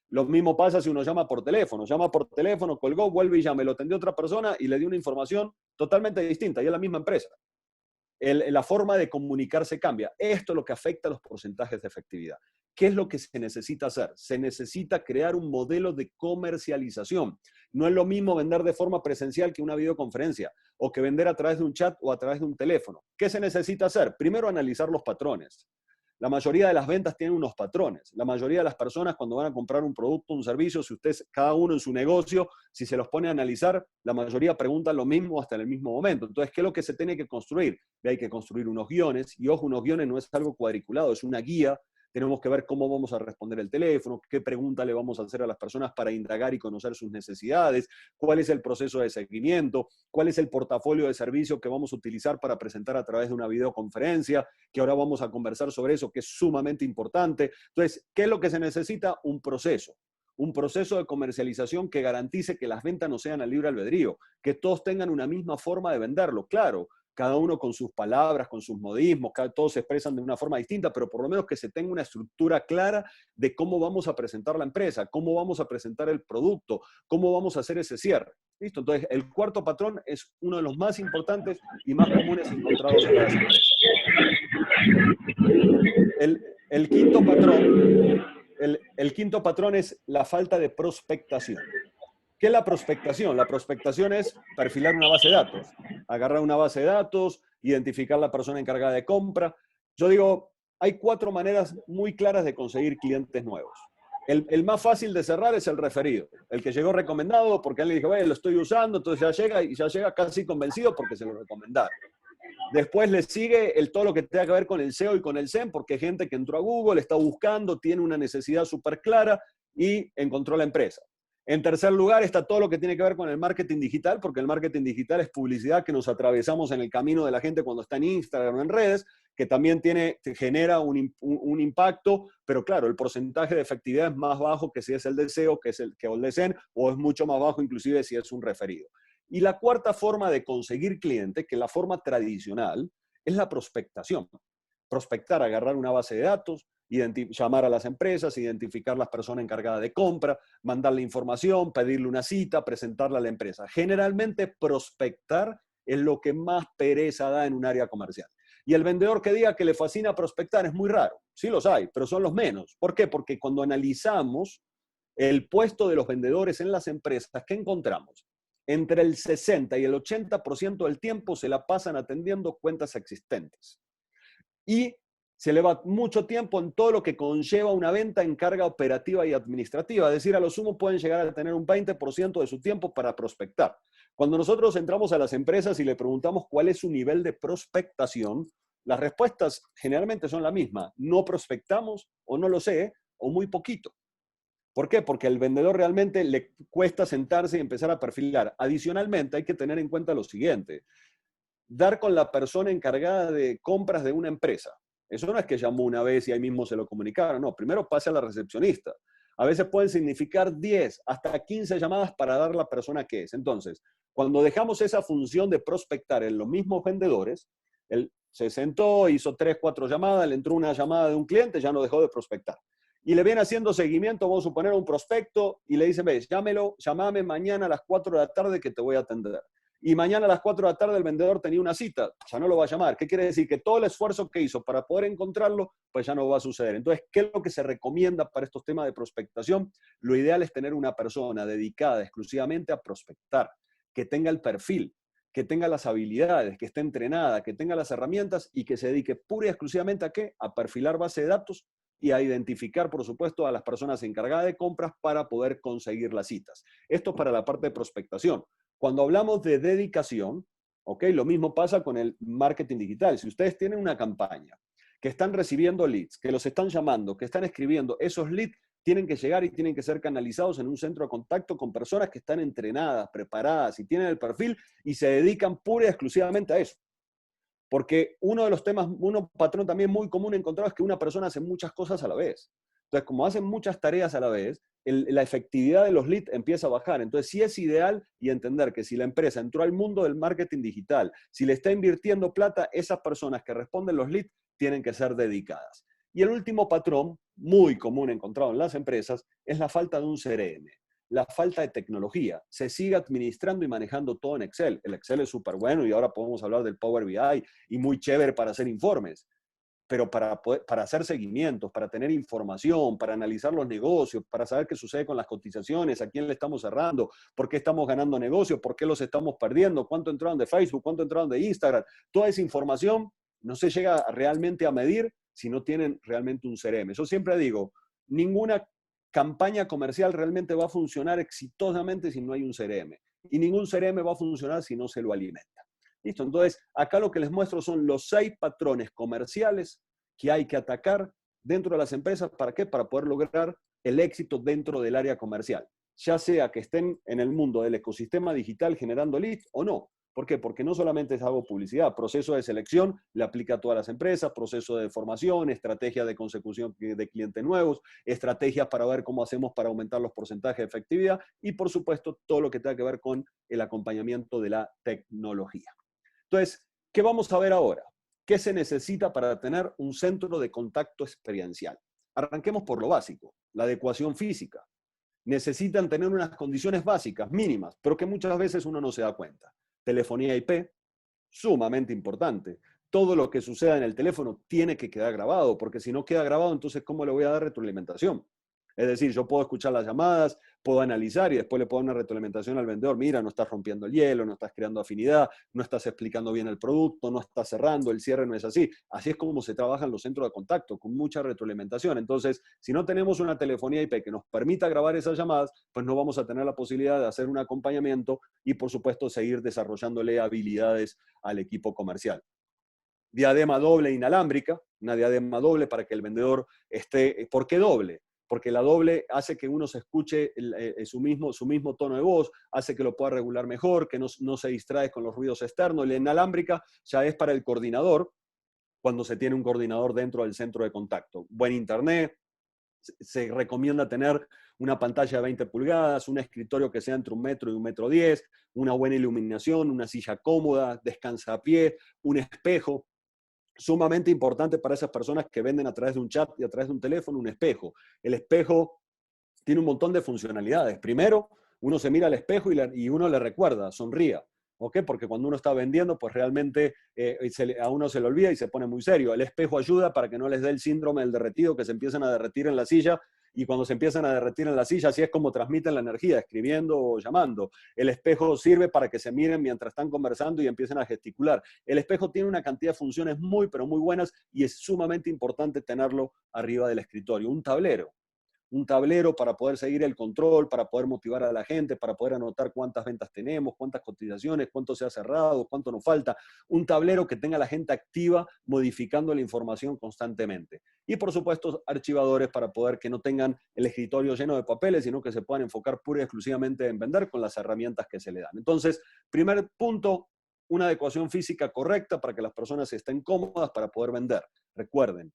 Lo mismo pasa si uno llama por teléfono, colgó, vuelve y llama, lo atendió otra persona y le dio una información totalmente distinta, y es la misma empresa. La forma de comunicarse cambia. Esto es lo que afecta a los porcentajes de efectividad. ¿Qué es lo que se necesita hacer? Se necesita crear un modelo de comercialización. No es lo mismo vender de forma presencial que una videoconferencia, o que vender a través de un chat o a través de un teléfono. ¿Qué se necesita hacer? Primero, analizar los patrones. La mayoría de las ventas tienen unos patrones. La mayoría de las personas, cuando van a comprar un producto, un servicio, si ustedes, cada uno en su negocio, si se los pone a analizar, la mayoría preguntan lo mismo hasta en el mismo momento. Entonces, ¿qué es lo que se tiene que construir? Hay que construir unos guiones, y ojo, unos guiones no es algo cuadriculado, es una guía. Tenemos que ver cómo vamos a responder el teléfono, qué pregunta le vamos a hacer a las personas para indagar y conocer sus necesidades, cuál es el proceso de seguimiento, cuál es el portafolio de servicios que vamos a utilizar para presentar a través de una videoconferencia, que ahora vamos a conversar sobre eso, que es sumamente importante. Entonces, ¿qué es lo que se necesita? Un proceso de comercialización que garantice que las ventas no sean a libre albedrío, que todos tengan una misma forma de venderlo. Claro, cada uno con sus palabras, con sus modismos, todos se expresan de una forma distinta, pero por lo menos que se tenga una estructura clara de cómo vamos a presentar la empresa, cómo vamos a presentar el producto, cómo vamos a hacer ese cierre. ¿Listo? Entonces, el cuarto patrón es uno de los más importantes y más comunes encontrados en las empresas. El quinto patrón, el quinto patrón es la falta de prospectación. ¿Qué es la prospectación? La prospectación es perfilar una base de datos, agarrar una base de datos, identificar la persona encargada de compra. Yo digo, hay 4 maneras muy claras de conseguir clientes nuevos. El más fácil de cerrar es el referido, el que llegó recomendado porque él le dijo, lo estoy usando, entonces ya llega casi convencido porque se lo recomendaron. Después le sigue todo lo que tenga que ver con el SEO y con el SEM, porque hay gente que entró a Google, está buscando, tiene una necesidad súper clara y encontró la empresa. En tercer lugar está todo lo que tiene que ver con el marketing digital, porque el marketing digital es publicidad que nos atravesamos en el camino de la gente cuando está en Instagram o en redes, que también genera un impacto, pero claro, el porcentaje de efectividad es más bajo que si es el de SEO, que el de SEM, o es mucho más bajo inclusive si es un referido. Y la cuarta forma de conseguir clientes, que es la forma tradicional, es la prospectación. Prospectar, agarrar una base de datos, llamar a las empresas, identificar las personas encargadas de compra, mandarle información, pedirle una cita, presentarla a la empresa. Generalmente prospectar es lo que más pereza da en un área comercial. Y el vendedor que diga que le fascina prospectar es muy raro. Sí los hay, pero son los menos. ¿Por qué? Porque cuando analizamos el puesto de los vendedores en las empresas, ¿qué encontramos? Entre el 60 y el 80% del tiempo se la pasan atendiendo cuentas existentes. Y se le va mucho tiempo en todo lo que conlleva una venta en carga operativa y administrativa. Es decir, a lo sumo pueden llegar a tener un 20% de su tiempo para prospectar. Cuando nosotros entramos a las empresas y le preguntamos cuál es su nivel de prospectación, las respuestas generalmente son la misma. No prospectamos, o no lo sé, o muy poquito. ¿Por qué? Porque al vendedor realmente le cuesta sentarse y empezar a perfilar. Adicionalmente, hay que tener en cuenta lo siguiente. Dar con la persona encargada de compras de una empresa. Eso no es que llamó una vez y ahí mismo se lo comunicaron. No, primero pase a la recepcionista. A veces pueden significar 10 hasta 15 llamadas para dar la persona que es. Entonces, cuando dejamos esa función de prospectar en los mismos vendedores, él se sentó, hizo 3, 4 llamadas, le entró una llamada de un cliente, ya no dejó de prospectar. Y le viene haciendo seguimiento, vamos a suponer, a un prospecto, y le dicen, ves, llámame mañana a las 4 de la tarde que te voy a atender. Y mañana a las 4 de la tarde el vendedor tenía una cita, ya no lo va a llamar. ¿Qué quiere decir? Que todo el esfuerzo que hizo para poder encontrarlo, pues ya no va a suceder. Entonces, ¿qué es lo que se recomienda para estos temas de prospectación? Lo ideal es tener una persona dedicada exclusivamente a prospectar, que tenga el perfil, que tenga las habilidades, que esté entrenada, que tenga las herramientas y que se dedique pura y exclusivamente ¿a qué? A perfilar base de datos y a identificar, por supuesto, a las personas encargadas de compras para poder conseguir las citas. Esto para la parte de prospectación. Cuando hablamos de dedicación, ¿ok? Lo mismo pasa con el marketing digital. Si ustedes tienen una campaña que están recibiendo leads, que los están llamando, que están escribiendo, esos leads tienen que llegar y tienen que ser canalizados en un centro de contacto con personas que están entrenadas, preparadas y tienen el perfil y se dedican pura y exclusivamente a eso. Porque uno de los temas, un patrón también muy común encontrado es que una persona hace muchas cosas a la vez. Entonces, como hacen muchas tareas a la vez, la efectividad de los leads empieza a bajar. Entonces, sí es ideal y entender que si la empresa entró al mundo del marketing digital, si le está invirtiendo plata, esas personas que responden los leads tienen que ser dedicadas. Y el último patrón, muy común encontrado en las empresas, es la falta de un CRM, la falta de tecnología. Se sigue administrando y manejando todo en Excel. El Excel es súper bueno y ahora podemos hablar del Power BI y muy chévere para hacer informes. Pero para hacer seguimientos, para tener información, para analizar los negocios, para saber qué sucede con las cotizaciones, a quién le estamos cerrando, por qué estamos ganando negocios, por qué los estamos perdiendo, cuánto entraron de Facebook, cuánto entraron de Instagram, toda esa información no se llega realmente a medir si no tienen realmente un CRM. Yo siempre digo, ninguna campaña comercial realmente va a funcionar exitosamente si no hay un CRM. Y ningún CRM va a funcionar si no se lo alimenta. ¿Listo? Entonces, acá lo que les muestro son los 6 patrones comerciales que hay que atacar dentro de las empresas. ¿Para qué? Para poder lograr el éxito dentro del área comercial. Ya sea que estén en el mundo del ecosistema digital generando leads o no. ¿Por qué? Porque no solamente es hago publicidad, proceso de selección le aplica a todas las empresas, proceso de formación, estrategia de consecución de clientes nuevos, estrategias para ver cómo hacemos para aumentar los porcentajes de efectividad y, por supuesto, todo lo que tenga que ver con el acompañamiento de la tecnología. Entonces, ¿qué vamos a ver ahora? ¿Qué se necesita para tener un centro de contacto experiencial? Arranquemos por lo básico, la adecuación física. Necesitan tener unas condiciones básicas, mínimas, pero que muchas veces uno no se da cuenta. Telefonía IP, sumamente importante. Todo lo que suceda en el teléfono tiene que quedar grabado, porque si no queda grabado, entonces ¿cómo le voy a dar retroalimentación? Es decir, yo puedo escuchar las llamadas, puedo analizar y después le puedo dar una retroalimentación al vendedor. Mira, no estás rompiendo el hielo, no estás creando afinidad, no estás explicando bien el producto, no estás cerrando, el cierre no es así. Así es como se trabajan los centros de contacto, con mucha retroalimentación. Entonces, si no tenemos una telefonía IP que nos permita grabar esas llamadas, pues no vamos a tener la posibilidad de hacer un acompañamiento y, por supuesto, seguir desarrollándole habilidades al equipo comercial. Diadema doble inalámbrica, una diadema doble para que el vendedor esté. ¿Por qué doble? Porque la doble hace que uno se escuche su mismo tono de voz, hace que lo pueda regular mejor, que no se distrae con los ruidos externos. La inalámbrica ya es para el coordinador, cuando se tiene un coordinador dentro del centro de contacto. Buen internet, se recomienda tener una pantalla de 20 pulgadas, un escritorio que sea entre 1 metro y 1,10 m, una buena iluminación, una silla cómoda, descansa a pie, un espejo. Sumamente importante para esas personas que venden a través de un chat y a través de un teléfono, un espejo. El espejo tiene un montón de funcionalidades. Primero, uno se mira al espejo y uno le recuerda, sonría. ¿Ok? Porque cuando uno está vendiendo, pues realmente a uno se le olvida y se pone muy serio. El espejo ayuda para que no les dé el síndrome del derretido, que se empiezan a derretir en la silla, y cuando se empiezan a derretir en la silla, así es como transmiten la energía, escribiendo o llamando. El espejo sirve para que se miren mientras están conversando y empiecen a gesticular. El espejo tiene una cantidad de funciones muy, pero muy buenas y es sumamente importante tenerlo arriba del escritorio. Un tablero para poder seguir el control, para poder motivar a la gente, para poder anotar cuántas ventas tenemos, cuántas cotizaciones, cuánto se ha cerrado, cuánto nos falta. Un tablero que tenga a la gente activa, modificando la información constantemente. Y por supuesto, archivadores para poder que no tengan el escritorio lleno de papeles, sino que se puedan enfocar pura y exclusivamente en vender con las herramientas que se le dan. Entonces, primer punto, una adecuación física correcta para que las personas estén cómodas para poder vender. Recuerden,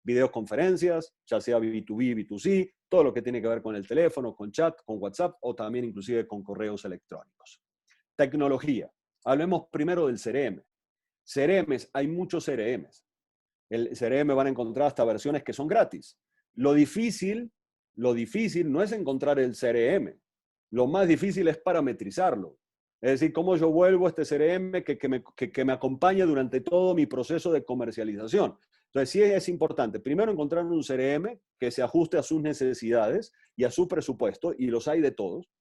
videoconferencias, ya sea B2B, B2C, todo lo que tiene que ver con el teléfono, con chat, con WhatsApp o también inclusive con correos electrónicos. Tecnología. Hablemos primero del CRM. CRMs, hay muchos CRMs. El CRM van a encontrar hasta versiones que son gratis. Lo difícil no es encontrar el CRM. Lo más difícil es parametrizarlo. Es decir, cómo yo vuelvo a este CRM que me acompañe durante todo mi proceso de comercialización. Entonces, sí es importante, primero encontrar un CRM que se ajuste a sus necesidades y a su presupuesto, y los hay de todos.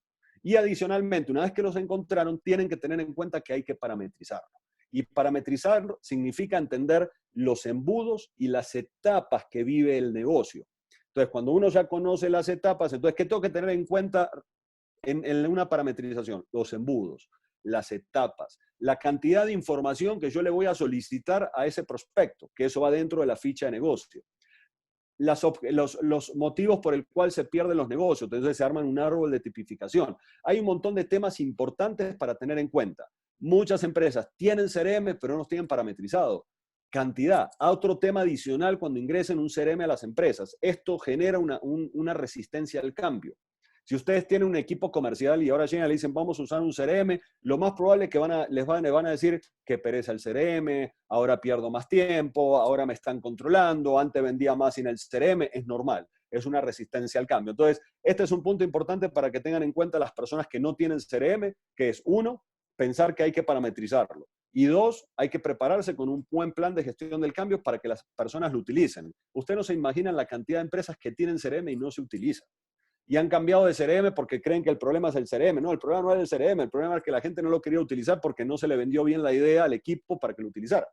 Y adicionalmente, una vez que los encontraron, tienen que tener en cuenta que hay que parametrizarlo. Y parametrizarlo significa entender los embudos y las etapas que vive el negocio. Entonces, cuando uno ya conoce las etapas, entonces, ¿qué tengo que tener en cuenta en una parametrización? Los embudos, las etapas, la cantidad de información que yo le voy a solicitar a ese prospecto, que eso va dentro de la ficha de negocio. Los motivos por el cual se pierden los negocios, entonces se arman un árbol de tipificación. Hay un montón de temas importantes para tener en cuenta. Muchas empresas tienen CRM, pero no los tienen parametrizado. Cantidad. Otro tema adicional cuando ingresen un CRM a las empresas. Esto genera una resistencia al cambio. Si ustedes tienen un equipo comercial y ahora llegan y le dicen, vamos a usar un CRM, lo más probable es que les van a decir que pereza el CRM, ahora pierdo más tiempo, ahora me están controlando, antes vendía más sin el CRM, es normal, es una resistencia al cambio. Entonces, este es un punto importante para que tengan en cuenta las personas que no tienen CRM, que es, uno, pensar que hay que parametrizarlo. Y dos, hay que prepararse con un buen plan de gestión del cambio para que las personas lo utilicen. Ustedes no se imaginan la cantidad de empresas que tienen CRM y no se utilizan. Y han cambiado de CRM porque creen que el problema es el CRM. No, el problema no es el CRM, el problema es que la gente no lo quería utilizar porque no se le vendió bien la idea al equipo para que lo utilizara.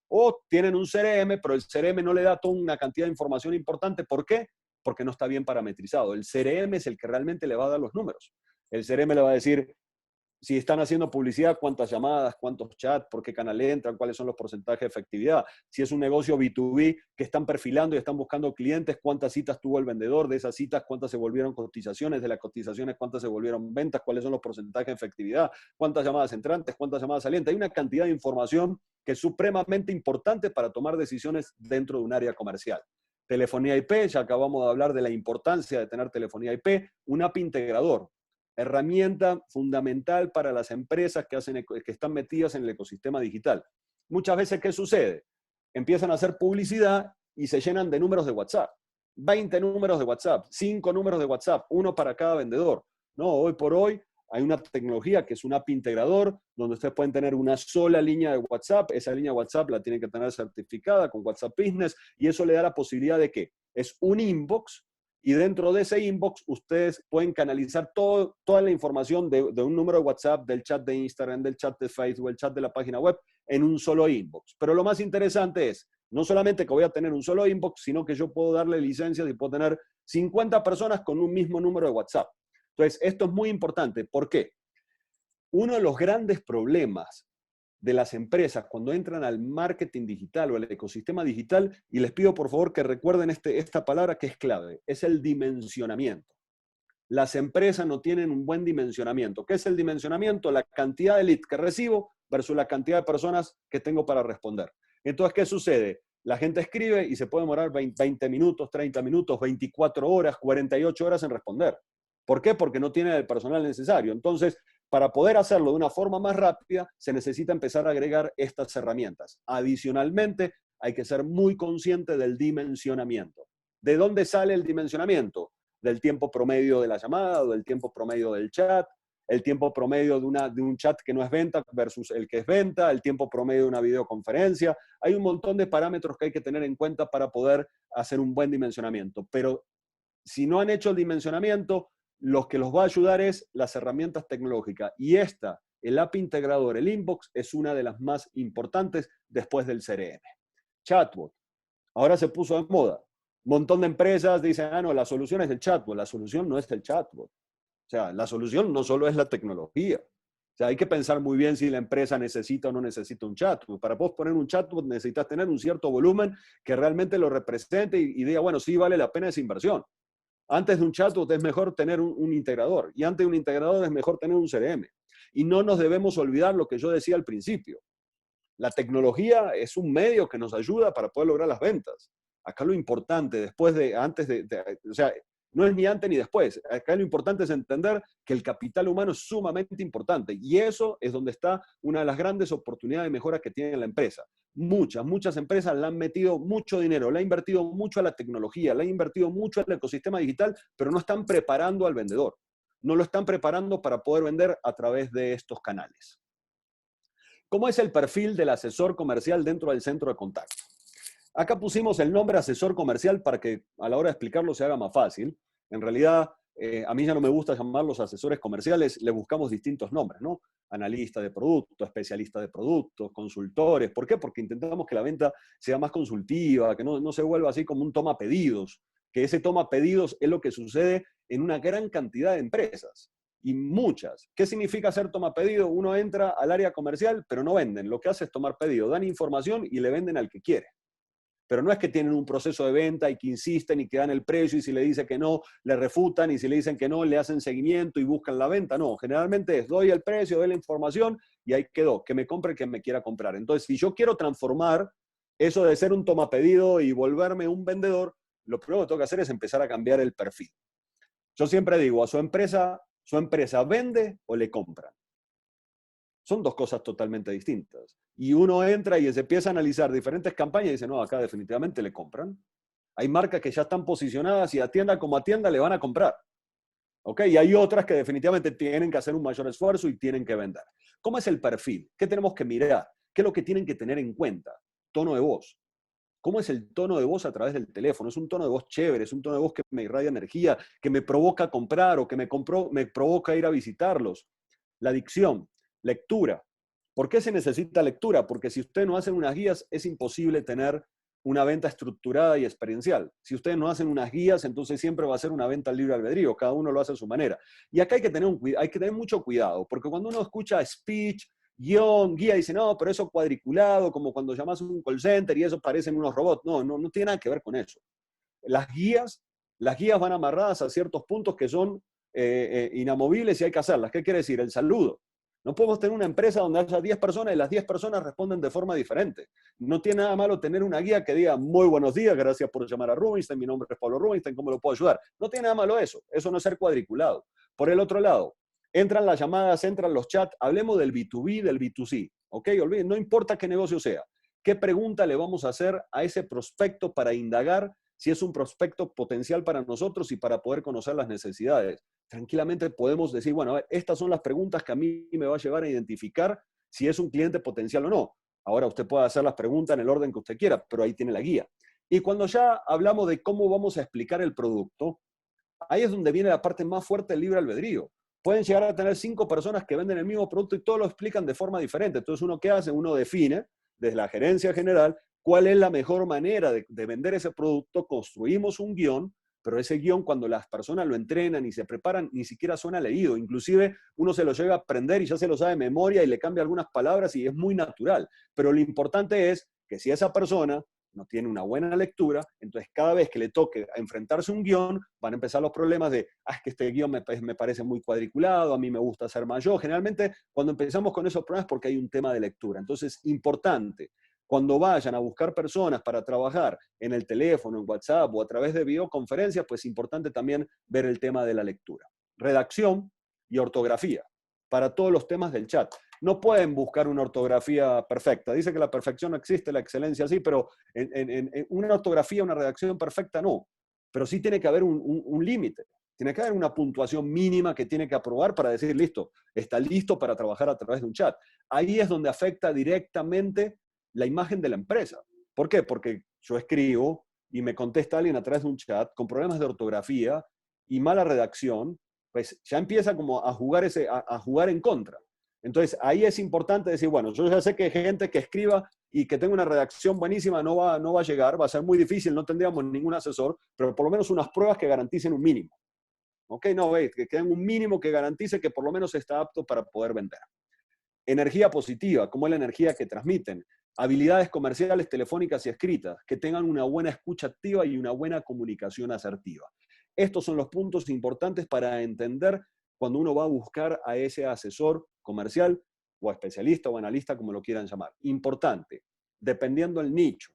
O tienen un CRM, pero el CRM no le da toda una cantidad de información importante. ¿Por qué? Porque no está bien parametrizado. El CRM es el que realmente le va a dar los números. El CRM le va a decir, si están haciendo publicidad, cuántas llamadas, cuántos chats, por qué canal entran, cuáles son los porcentajes de efectividad. Si es un negocio B2B que están perfilando y están buscando clientes, cuántas citas tuvo el vendedor, de esas citas cuántas se volvieron cotizaciones, de las cotizaciones cuántas se volvieron ventas, cuáles son los porcentajes de efectividad, cuántas llamadas entrantes, cuántas llamadas salientes. Hay una cantidad de información que es supremamente importante para tomar decisiones dentro de un área comercial. Telefonía IP, ya acabamos de hablar de la importancia de tener telefonía IP, un API integrador, herramienta fundamental para las empresas que están metidas en el ecosistema digital. Muchas veces, ¿qué sucede? Empiezan a hacer publicidad y se llenan de números de WhatsApp. 20 números de WhatsApp, 5 números de WhatsApp, uno para cada vendedor. No, hoy por hoy hay una tecnología que es un API integrador, donde ustedes pueden tener una sola línea de WhatsApp. Esa línea de WhatsApp la tienen que tener certificada con WhatsApp Business y eso le da la posibilidad de que es un inbox. Y dentro de ese inbox, ustedes pueden canalizar toda la información de un número de WhatsApp, del chat de Instagram, del chat de Facebook, el chat de la página web, en un solo inbox. Pero lo más interesante es, no solamente que voy a tener un solo inbox, sino que yo puedo darle licencias y puedo tener 50 personas con un mismo número de WhatsApp. Entonces, esto es muy importante. ¿Por qué? Uno de los grandes problemas de las empresas cuando entran al marketing digital o al ecosistema digital, y les pido por favor que recuerden esta palabra que es clave, es el dimensionamiento. Las empresas no tienen un buen dimensionamiento. ¿Qué es el dimensionamiento? La cantidad de leads que recibo versus la cantidad de personas que tengo para responder. Entonces, ¿qué sucede? La gente escribe y se puede demorar 20 minutos, 30 minutos, 24 horas, 48 horas en responder. ¿Por qué? Porque no tiene el personal necesario. Entonces, para poder hacerlo de una forma más rápida, se necesita empezar a agregar estas herramientas. Adicionalmente, hay que ser muy consciente del dimensionamiento. ¿De dónde sale el dimensionamiento? Del tiempo promedio de la llamada o del tiempo promedio del chat, el tiempo promedio de un chat que no es venta versus el que es venta, el tiempo promedio de una videoconferencia. Hay un montón de parámetros que hay que tener en cuenta para poder hacer un buen dimensionamiento. Pero si no han hecho el dimensionamiento, lo que los va a ayudar es las herramientas tecnológicas. Y el API integrador, el inbox, es una de las más importantes después del CRM. Chatbot. Ahora se puso de moda. Un montón de empresas dicen, no, la solución es el chatbot. La solución no es el chatbot. O sea, la solución no solo es la tecnología. O sea, hay que pensar muy bien si la empresa necesita o no necesita un chatbot. Para vos poner un chatbot necesitas tener un cierto volumen que realmente lo represente y diga, bueno, sí vale la pena esa inversión. Antes de un chatbot es mejor tener un integrador y antes de un integrador es mejor tener un CRM. Y no nos debemos olvidar lo que yo decía al principio. La tecnología es un medio que nos ayuda para poder lograr las ventas. Acá lo importante, o sea, no es ni antes ni después. Acá lo importante es entender que el capital humano es sumamente importante y eso es donde está una de las grandes oportunidades de mejora que tiene la empresa. Muchas empresas le han metido mucho dinero, le han invertido mucho a la tecnología, le han invertido mucho al ecosistema digital, pero no están preparando al vendedor. No lo están preparando para poder vender a través de estos canales. ¿Cómo es el perfil del asesor comercial dentro del centro de contacto? Acá pusimos el nombre asesor comercial para que a la hora de explicarlo se haga más fácil. En realidad, a mí ya no me gusta llamarlos asesores comerciales, le buscamos distintos nombres, ¿no? Analista de producto, especialista de productos, consultores. ¿Por qué? Porque intentamos que la venta sea más consultiva, que no se vuelva así como un toma pedidos, que ese toma pedidos es lo que sucede en una gran cantidad de empresas. Y muchas. ¿Qué significa hacer toma pedido? Uno entra al área comercial, pero no venden. Lo que hace es tomar pedido. Dan información y le venden al que quiere. Pero no es que tienen un proceso de venta y que insisten y que dan el precio y si le dice que no, le refutan y si le dicen que no, le hacen seguimiento y buscan la venta. No, generalmente es doy el precio, doy la información y ahí quedó. Que me compre quien me quiera comprar. Entonces, si yo quiero transformar eso de ser un toma pedido y volverme un vendedor, lo primero que tengo que hacer es empezar a cambiar el perfil. Yo siempre digo, a su empresa vende o le compran. Son dos cosas totalmente distintas. Y uno entra y se empieza a analizar diferentes campañas y dice, no, acá definitivamente le compran. Hay marcas que ya están posicionadas y atienda como atienda le van a comprar. ¿Ok? Y hay otras que definitivamente tienen que hacer un mayor esfuerzo y tienen que vender. ¿Cómo es el perfil? ¿Qué tenemos que mirar? ¿Qué es lo que tienen que tener en cuenta? Tono de voz. ¿Cómo es el tono de voz a través del teléfono? Es un tono de voz chévere, es un tono de voz que me irradia energía, que me provoca comprar o que me provoca ir a visitarlos. La dicción, lectura. ¿Por qué se necesita lectura? Porque si ustedes no hacen unas guías, es imposible tener una venta estructurada y experiencial. Si ustedes no hacen unas guías, entonces siempre va a ser una venta al libre albedrío, cada uno lo hace a su manera. Y acá hay que tener mucho cuidado, porque cuando uno escucha speech, guión, guía, dice, no, pero eso cuadriculado, como cuando llamas a un call center y eso parecen unos robots. No tiene nada que ver con eso. Las guías, las guías van amarradas a ciertos puntos que son inamovibles y hay que hacerlas. ¿Qué quiere decir? El saludo. No podemos tener una empresa donde haya 10 personas y las 10 personas responden de forma diferente. No tiene nada malo tener una guía que diga, muy buenos días, gracias por llamar a Rubinstein, mi nombre es Pablo Rubinstein, ¿cómo lo puedo ayudar? No tiene nada malo eso. Eso no es ser cuadriculado. Por el otro lado, entran las llamadas, entran los chats, hablemos del B2B, del B2C. ¿Ok? Olviden, no importa qué negocio sea. ¿Qué pregunta le vamos a hacer a ese prospecto para indagar si es un prospecto potencial para nosotros y para poder conocer las necesidades? Tranquilamente podemos decir, bueno, a ver, estas son las preguntas que a mí me va a llevar a identificar si es un cliente potencial o no. Ahora usted puede hacer las preguntas en el orden que usted quiera, pero ahí tiene la guía. Y cuando ya hablamos de cómo vamos a explicar el producto, ahí es donde viene la parte más fuerte del libre albedrío. Pueden llegar a tener 5 personas que venden el mismo producto y todos lo explican de forma diferente. Entonces, ¿uno qué hace? Uno define desde la gerencia general cuál es la mejor manera de vender ese producto. Construimos un guión, pero ese guión, cuando las personas lo entrenan y se preparan, ni siquiera suena leído. Inclusive, uno se lo llega a aprender y ya se lo sabe de memoria y le cambia algunas palabras y es muy natural. Pero lo importante es que si esa persona no tiene una buena lectura, entonces cada vez que le toque enfrentarse a un guión, van a empezar los problemas de, es que este guión me parece muy cuadriculado, a mí me gusta hacer más yo. Generalmente, cuando empezamos con esos problemas es porque hay un tema de lectura. Entonces, importante, cuando vayan a buscar personas para trabajar en el teléfono, en WhatsApp o a través de videoconferencias, pues es importante también ver el tema de la lectura. Redacción y ortografía para todos los temas del chat. No pueden buscar una ortografía perfecta. Dice que la perfección no existe, la excelencia sí, pero en una ortografía, una redacción perfecta no. Pero sí tiene que haber un límite. Tiene que haber una puntuación mínima que tiene que aprobar para decir, listo, está listo para trabajar a través de un chat. Ahí es donde afecta directamente la imagen de la empresa. ¿Por qué? Porque yo escribo y me contesta alguien a través de un chat con problemas de ortografía y mala redacción, pues ya empieza como a jugar en contra. Entonces, ahí es importante decir, bueno, yo ya sé que gente que escriba y que tenga una redacción buenísima no va a llegar, va a ser muy difícil, no tendríamos ningún asesor, pero por lo menos unas pruebas que garanticen un mínimo. ¿Ok? No, veis, que queden un mínimo que garantice que por lo menos está apto para poder vender. Energía positiva, como es la energía que transmiten. Habilidades comerciales, telefónicas y escritas, que tengan una buena escucha activa y una buena comunicación asertiva. Estos son los puntos importantes para entender cuando uno va a buscar a ese asesor comercial o especialista o analista, como lo quieran llamar. Importante, dependiendo del nicho,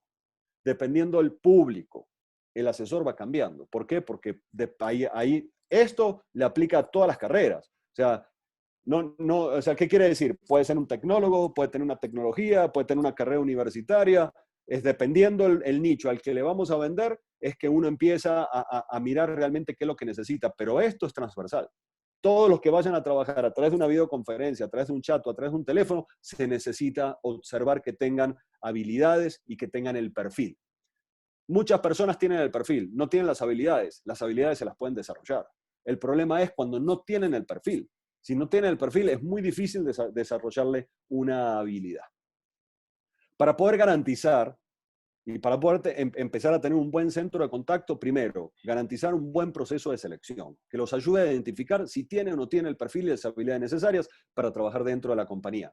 dependiendo del público, el asesor va cambiando. ¿Por qué? Porque ahí esto le aplica a todas las carreras. O sea, o sea, ¿qué quiere decir? Puede ser un tecnólogo, puede tener una tecnología, puede tener una carrera universitaria. Es dependiendo el nicho al que le vamos a vender, es que uno empieza a mirar realmente qué es lo que necesita. Pero esto es transversal. Todos los que vayan a trabajar a través de una videoconferencia, a través de un chat o a través de un teléfono, se necesita observar que tengan habilidades y que tengan el perfil. Muchas personas tienen el perfil, no tienen las habilidades. Las habilidades se las pueden desarrollar. El problema es cuando no tienen el perfil. Si no tienen el perfil, es muy difícil desarrollarle una habilidad. Para poder garantizar y para poder empezar a tener un buen centro de contacto, primero, garantizar un buen proceso de selección, que los ayude a identificar si tiene o no tiene el perfil y las habilidades necesarias para trabajar dentro de la compañía.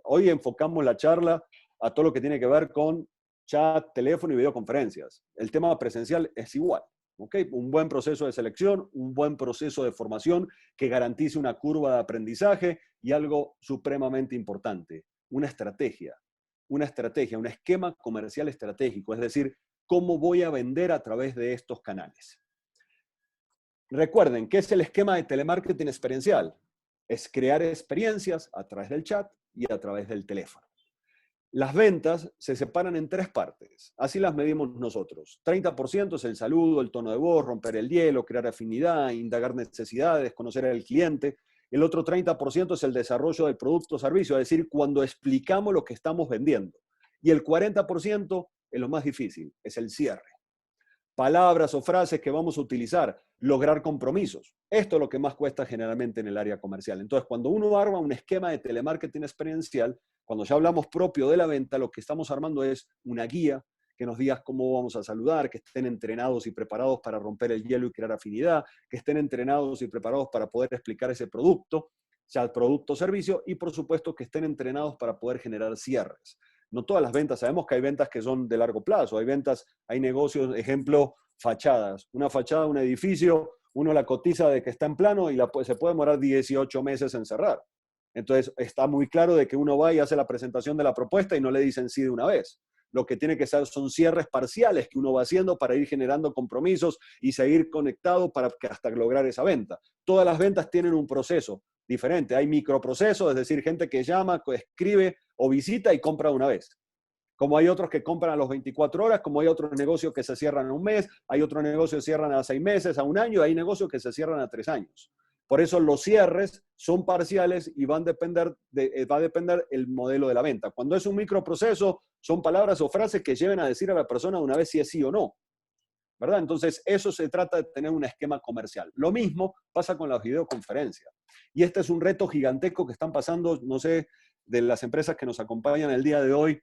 Hoy enfocamos la charla a todo lo que tiene que ver con chat, teléfono y videoconferencias. El tema presencial es igual. ¿Okay? Un buen proceso de selección, un buen proceso de formación que garantice una curva de aprendizaje y algo supremamente importante, una estrategia, un esquema comercial estratégico, es decir, cómo voy a vender a través de estos canales. Recuerden, ¿qué es el esquema de telemarketing experiencial? Es crear experiencias a través del chat y a través del teléfono. Las ventas se separan en 3 partes. Así las medimos nosotros. 30% es el saludo, el tono de voz, romper el hielo, crear afinidad, indagar necesidades, conocer al cliente. El otro 30% es el desarrollo del producto o servicio, es decir, cuando explicamos lo que estamos vendiendo. Y el 40% es lo más difícil, es el cierre. Palabras o frases que vamos a utilizar, lograr compromisos. Esto es lo que más cuesta generalmente en el área comercial. Entonces, cuando uno arma un esquema de telemarketing experiencial, cuando ya hablamos propio de la venta, lo que estamos armando es una guía que nos diga cómo vamos a saludar, que estén entrenados y preparados para romper el hielo y crear afinidad, que estén entrenados y preparados para poder explicar ese producto, sea el producto o servicio, y por supuesto que estén entrenados para poder generar cierres. No todas las ventas, sabemos que hay ventas que son de largo plazo, hay ventas, hay negocios, ejemplo, fachadas. Una fachada de un edificio, uno la cotiza de que está en plano y se puede demorar 18 meses en cerrar. Entonces, está muy claro de que uno va y hace la presentación de la propuesta y no le dicen sí de una vez. Lo que tiene que ser son cierres parciales que uno va haciendo para ir generando compromisos y seguir conectado para hasta lograr esa venta. Todas las ventas tienen un proceso diferente. Hay microprocesos, es decir, gente que llama, escribe o visita y compra de una vez. Como hay otros que compran a los 24 horas, como hay otros negocios que se cierran a un mes, hay otros negocios que se cierran a 6 meses, a un año, hay negocios que se cierran a 3 años. Por eso los cierres son parciales y va a depender el modelo de la venta. Cuando es un microproceso, son palabras o frases que lleven a decir a la persona de una vez si es sí o no, ¿verdad? Entonces, eso se trata de tener un esquema comercial. Lo mismo pasa con las videoconferencias. Y este es un reto gigantesco que están pasando, no sé, de las empresas que nos acompañan el día de hoy,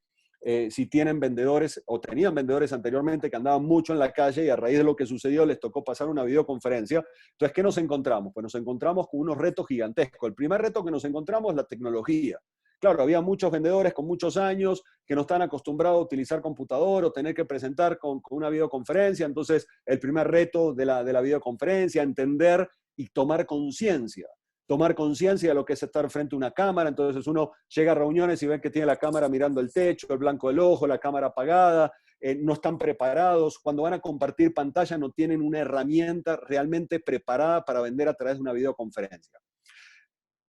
si tienen vendedores o tenían vendedores anteriormente que andaban mucho en la calle y a raíz de lo que sucedió les tocó pasar una videoconferencia. Entonces, ¿qué nos encontramos? Pues nos encontramos con unos retos gigantescos. El primer reto que nos encontramos es la tecnología. Claro, había muchos vendedores con muchos años que no están acostumbrados a utilizar computador o tener que presentar con una videoconferencia. Entonces, el primer reto de la videoconferencia, entender y tomar conciencia de lo que es estar frente a una cámara. Entonces uno llega a reuniones y ven que tiene la cámara mirando el techo, el blanco del ojo, la cámara apagada, no están preparados. Cuando van a compartir pantalla no tienen una herramienta realmente preparada para vender a través de una videoconferencia.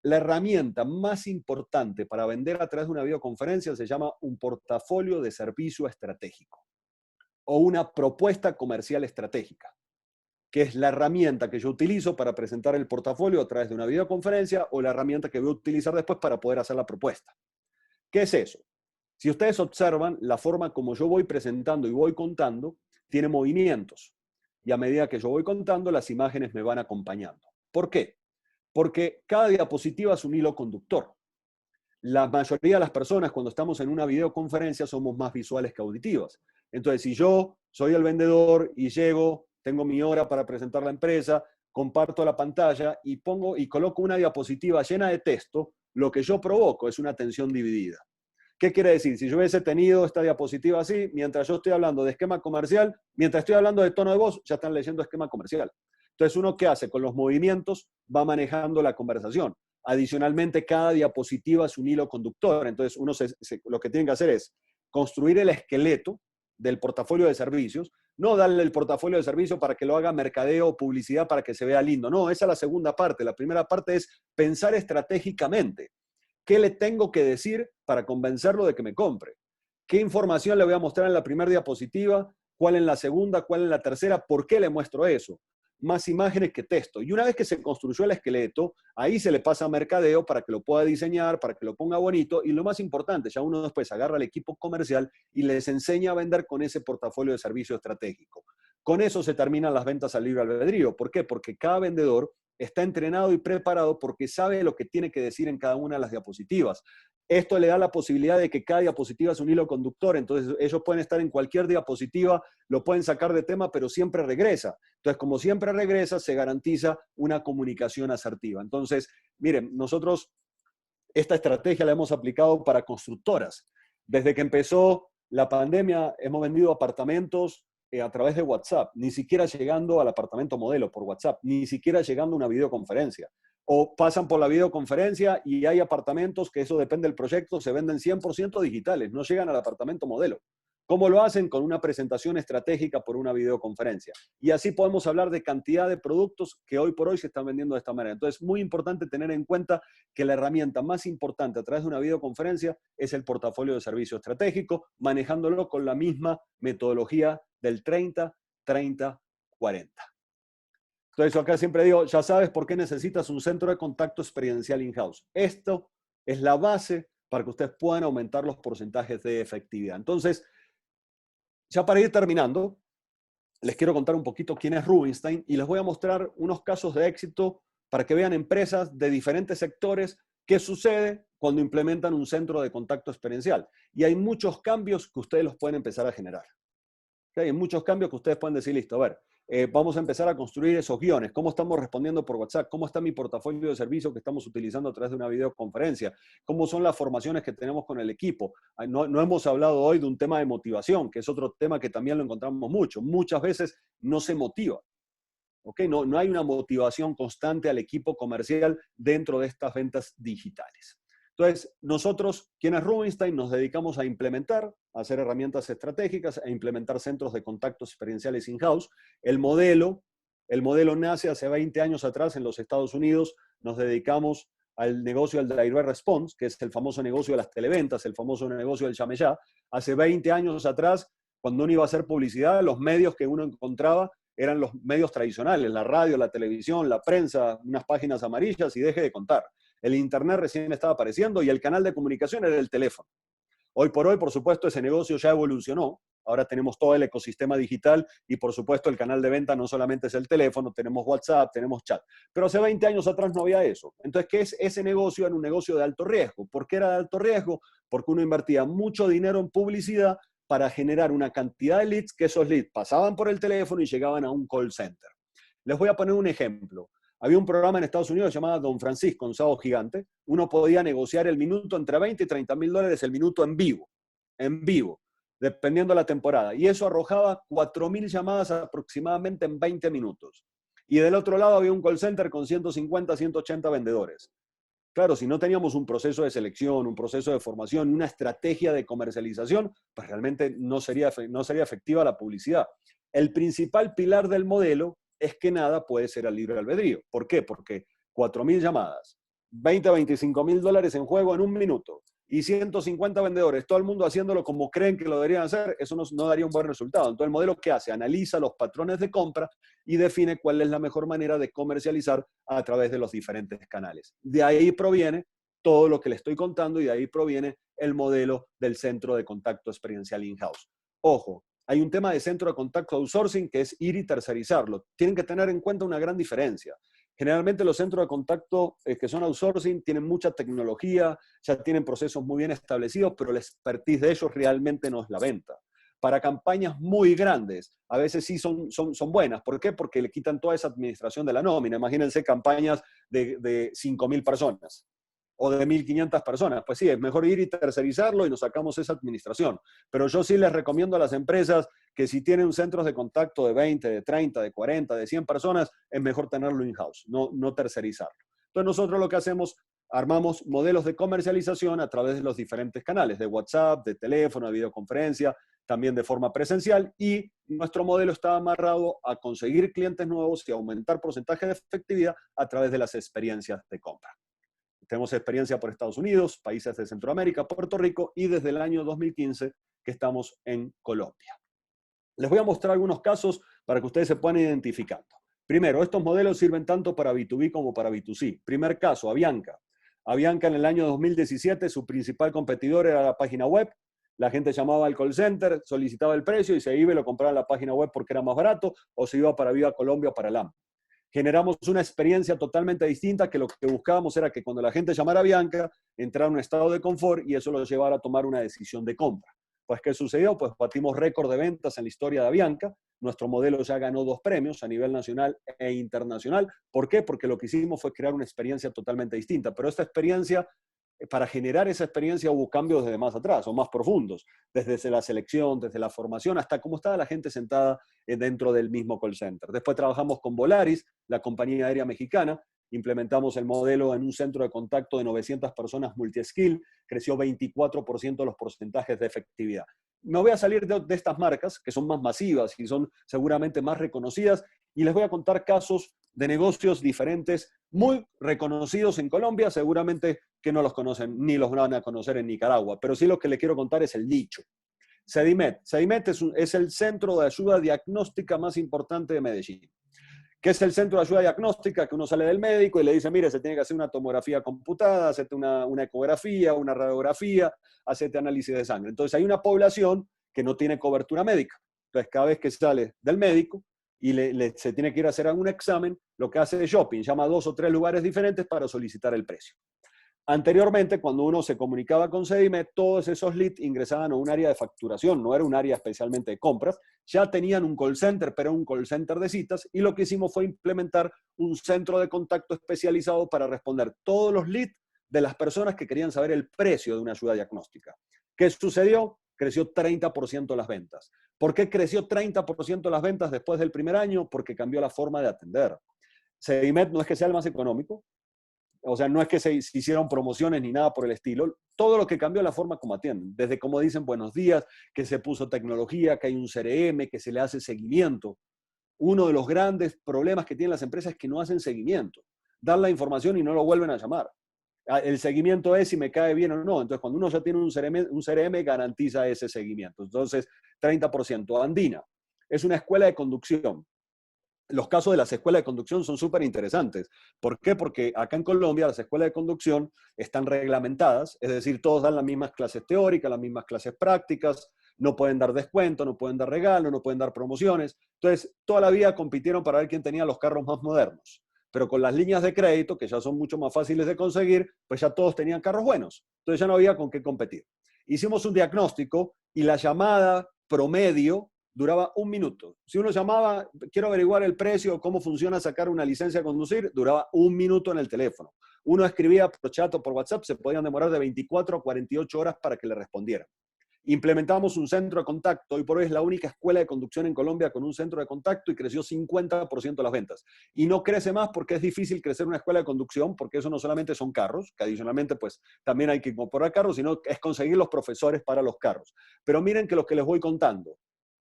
La herramienta más importante para vender a través de una videoconferencia se llama un portafolio de servicio estratégico o una propuesta comercial estratégica, que es la herramienta que yo utilizo para presentar el portafolio a través de una videoconferencia o la herramienta que voy a utilizar después para poder hacer la propuesta. ¿Qué es eso? Si ustedes observan, la forma como yo voy presentando y voy contando tiene movimientos. Y a medida que yo voy contando, las imágenes me van acompañando. ¿Por qué? Porque cada diapositiva es un hilo conductor. La mayoría de las personas, cuando estamos en una videoconferencia, somos más visuales que auditivas. Entonces, si yo soy el vendedor y llego, tengo mi hora para presentar la empresa, comparto la pantalla y coloco una diapositiva llena de texto, lo que yo provoco es una atención dividida. ¿Qué quiere decir? Si yo hubiese tenido esta diapositiva así, mientras yo estoy hablando de esquema comercial, mientras estoy hablando de tono de voz, ya están leyendo esquema comercial. Entonces, ¿uno qué hace? Con los movimientos va manejando la conversación. Adicionalmente, cada diapositiva es un hilo conductor. Entonces, lo que tiene que hacer es construir el esqueleto del portafolio de servicios, no darle el portafolio de servicios para que lo haga mercadeo o publicidad para que se vea lindo. No, esa es la segunda parte. La primera parte es pensar estratégicamente. ¿Qué le tengo que decir para convencerlo de que me compre? ¿Qué información le voy a mostrar en la primera diapositiva? ¿Cuál en la segunda? ¿Cuál en la tercera? ¿Por qué le muestro eso? Más imágenes que texto. Y una vez que se construyó el esqueleto, ahí se le pasa a mercadeo para que lo pueda diseñar, para que lo ponga bonito. Y lo más importante, ya uno después agarra al equipo comercial y les enseña a vender con ese portafolio de servicio estratégico. Con eso se terminan las ventas al libre albedrío. ¿Por qué? Porque cada vendedor está entrenado y preparado porque sabe lo que tiene que decir en cada una de las diapositivas. Esto le da la posibilidad de que cada diapositiva es un hilo conductor, entonces ellos pueden estar en cualquier diapositiva, lo pueden sacar de tema, pero siempre regresa. Entonces, como siempre regresa, se garantiza una comunicación asertiva. Entonces, miren, nosotros esta estrategia la hemos aplicado para constructoras. Desde que empezó la pandemia, hemos vendido apartamentos a través de WhatsApp, ni siquiera llegando al apartamento modelo por WhatsApp, ni siquiera llegando a una videoconferencia. O pasan por la videoconferencia y hay apartamentos que eso depende del proyecto, se venden 100% digitales, no llegan al apartamento modelo. ¿Cómo lo hacen? Con una presentación estratégica por una videoconferencia. Y así podemos hablar de cantidad de productos que hoy por hoy se están vendiendo de esta manera. Entonces, muy importante tener en cuenta que la herramienta más importante a través de una videoconferencia es el portafolio de servicio estratégico, manejándolo con la misma metodología del 30-30-40. Entonces, acá siempre digo, ya sabes por qué necesitas un centro de contacto experiencial in-house. Esto es la base para que ustedes puedan aumentar los porcentajes de efectividad. Entonces, ya para ir terminando, les quiero contar un poquito quién es Rubinstein y les voy a mostrar unos casos de éxito para que vean empresas de diferentes sectores qué sucede cuando implementan un centro de contacto experiencial. Y hay muchos cambios que ustedes los pueden empezar a generar. Hay muchos cambios que ustedes pueden decir, listo, a ver, vamos a empezar a construir esos guiones. ¿Cómo estamos respondiendo por WhatsApp? ¿Cómo está mi portafolio de servicios que estamos utilizando a través de una videoconferencia? ¿Cómo son las formaciones que tenemos con el equipo? No hemos hablado hoy de un tema de motivación, que es otro tema que también lo encontramos mucho. Muchas veces no se motiva. ¿Okay? No hay una motivación constante al equipo comercial dentro de estas ventas digitales. Entonces, nosotros, quienes Rubinstein, nos dedicamos a implementar, a hacer herramientas estratégicas, a implementar centros de contactos experienciales in-house. El modelo nace hace 20 años atrás en los Estados Unidos. Nos dedicamos al negocio del direct response, que es el famoso negocio de las televentas, el famoso negocio del llame ya. Hace 20 años atrás, cuando uno iba a hacer publicidad, los medios que uno encontraba eran los medios tradicionales, la radio, la televisión, la prensa, unas páginas amarillas y deje de contar. El internet recién estaba apareciendo y el canal de comunicación era el teléfono. Hoy por hoy, por supuesto, ese negocio ya evolucionó. Ahora tenemos todo el ecosistema digital y, por supuesto, el canal de venta no solamente es el teléfono, tenemos WhatsApp, tenemos chat. Pero hace 20 años atrás no había eso. Entonces, ¿qué es ese negocio? Era un negocio de alto riesgo. ¿Por qué era de alto riesgo? Porque uno invertía mucho dinero en publicidad para generar una cantidad de leads, que esos leads pasaban por el teléfono y llegaban a un call center. Les voy a poner un ejemplo. Había un programa en Estados Unidos llamado Don Francisco, un sábado gigante. Uno podía negociar el minuto entre 20 y 30 mil dólares el minuto en vivo, dependiendo de la temporada. Y eso arrojaba 4.000 llamadas aproximadamente en 20 minutos. Y del otro lado había un call center con 150, 180 vendedores. Claro, si no teníamos un proceso de selección, un proceso de formación, una estrategia de comercialización, pues realmente no sería efectiva la publicidad. El principal pilar del modelo es que nada puede ser al libre albedrío. ¿Por qué? Porque 4.000 llamadas, 20 a 25 mil dólares en juego en un minuto y 150 vendedores, todo el mundo haciéndolo como creen que lo deberían hacer, eso no daría un buen resultado. Entonces, el modelo, ¿qué hace? Analiza los patrones de compra y define cuál es la mejor manera de comercializar a través de los diferentes canales. De ahí proviene todo lo que le estoy contando y de ahí proviene el modelo del centro de contacto experiencial in-house. Ojo, hay un tema de centro de contacto outsourcing que es ir y tercerizarlo. Tienen que tener en cuenta una gran diferencia. Generalmente los centros de contacto que son outsourcing tienen mucha tecnología, ya tienen procesos muy bien establecidos, pero la expertise de ellos realmente no es la venta. Para campañas muy grandes, a veces sí son buenas. ¿Por qué? Porque le quitan toda esa administración de la nómina. Imagínense campañas de 5.000 personas o de 1.500 personas. Pues sí, es mejor ir y tercerizarlo y nos sacamos esa administración. Pero yo sí les recomiendo a las empresas que si tienen centros de contacto de 20, de 30, de 40, de 100 personas, es mejor tenerlo in-house, no tercerizarlo. Entonces nosotros lo que hacemos, armamos modelos de comercialización a través de los diferentes canales, de WhatsApp, de teléfono, de videoconferencia, también de forma presencial, y nuestro modelo está amarrado a conseguir clientes nuevos y aumentar porcentaje de efectividad a través de las experiencias de compra. Tenemos experiencia por Estados Unidos, países de Centroamérica, Puerto Rico y desde el año 2015 que estamos en Colombia. Les voy a mostrar algunos casos para que ustedes se puedan identificando. Primero, estos modelos sirven tanto para B2B como para B2C. Primer caso, Avianca. Avianca en el año 2017, su principal competidor era la página web. La gente llamaba al call center, solicitaba el precio y se iba y lo compraba en la página web porque era más barato o se iba para Viva Colombia o para LAM. Generamos una experiencia totalmente distinta que lo que buscábamos era que cuando la gente llamara a Avianca, entrara en un estado de confort y eso lo llevara a tomar una decisión de compra. Pues, ¿qué sucedió? Pues batimos récord de ventas en la historia de Avianca. Nuestro modelo ya ganó 2 premios a nivel nacional e internacional. ¿Por qué? Porque lo que hicimos fue crear una experiencia totalmente distinta. Pero esta experiencia, para generar esa experiencia hubo cambios desde más atrás o más profundos, desde la selección, desde la formación, hasta cómo estaba la gente sentada dentro del mismo call center. Después trabajamos con Volaris, la compañía aérea mexicana, implementamos el modelo en un centro de contacto de 900 personas multi-skill, creció 24% los porcentajes de efectividad. Me voy a salir de estas marcas, que son más masivas y son seguramente más reconocidas, y les voy a contar casos de negocios diferentes, muy reconocidos en Colombia, seguramente que no los conocen, ni los van a conocer en Nicaragua, pero sí lo que les quiero contar es el nicho. Sedimed. Sedimed es el centro de ayuda diagnóstica más importante de Medellín. ¿Qué es el centro de ayuda diagnóstica? Que uno sale del médico y le dice, mire, se tiene que hacer una tomografía computada, hacete una ecografía, una radiografía, hacete análisis de sangre. Entonces hay una población que no tiene cobertura médica. Entonces cada vez que sale del médico y se tiene que ir a hacer algún examen, lo que hace es shopping, llama a 2 o 3 lugares diferentes para solicitar el precio. Anteriormente, cuando uno se comunicaba con Sedimed, todos esos leads ingresaban a un área de facturación, no era un área especialmente de compras, ya tenían un call center, pero un call center de citas, y lo que hicimos fue implementar un centro de contacto especializado para responder todos los leads de las personas que querían saber el precio de una ayuda diagnóstica. ¿Qué sucedió? Creció 30% las ventas. ¿Por qué creció 30% las ventas después del primer año? Porque cambió la forma de atender. Sedimed no es que sea el más económico, o sea, no es que se hicieron promociones ni nada por el estilo. Todo lo que cambió es la forma como atienden. Desde cómo dicen buenos días, que se puso tecnología, que hay un CRM, que se le hace seguimiento. Uno de los grandes problemas que tienen las empresas es que no hacen seguimiento. Dan la información y no lo vuelven a llamar. El seguimiento es si me cae bien o no. Entonces, cuando uno ya tiene un CRM garantiza ese seguimiento. Entonces, 30%. Andina es una escuela de conducción. Los casos de las escuelas de conducción son súper interesantes. ¿Por qué? Porque acá en Colombia las escuelas de conducción están reglamentadas, es decir, todos dan las mismas clases teóricas, las mismas clases prácticas, no pueden dar descuento, no pueden dar regalo, no pueden dar promociones. Entonces, toda la vida compitieron para ver quién tenía los carros más modernos. Pero con las líneas de crédito, que ya son mucho más fáciles de conseguir, pues ya todos tenían carros buenos. Entonces ya no había con qué competir. Hicimos un diagnóstico y la llamada promedio duraba 1 minuto. Si uno llamaba, quiero averiguar el precio, cómo funciona sacar una licencia de conducir, duraba 1 minuto en el teléfono. Uno escribía por chat o por WhatsApp, se podían demorar de 24 a 48 horas para que le respondieran. Implementamos un centro de contacto. Hoy por hoy es la única escuela de conducción en Colombia con un centro de contacto y creció 50% las ventas. Y no crece más porque es difícil crecer una escuela de conducción, porque eso no solamente son carros, que adicionalmente pues también hay que incorporar carros, sino es conseguir los profesores para los carros. Pero miren que lo que les voy contando.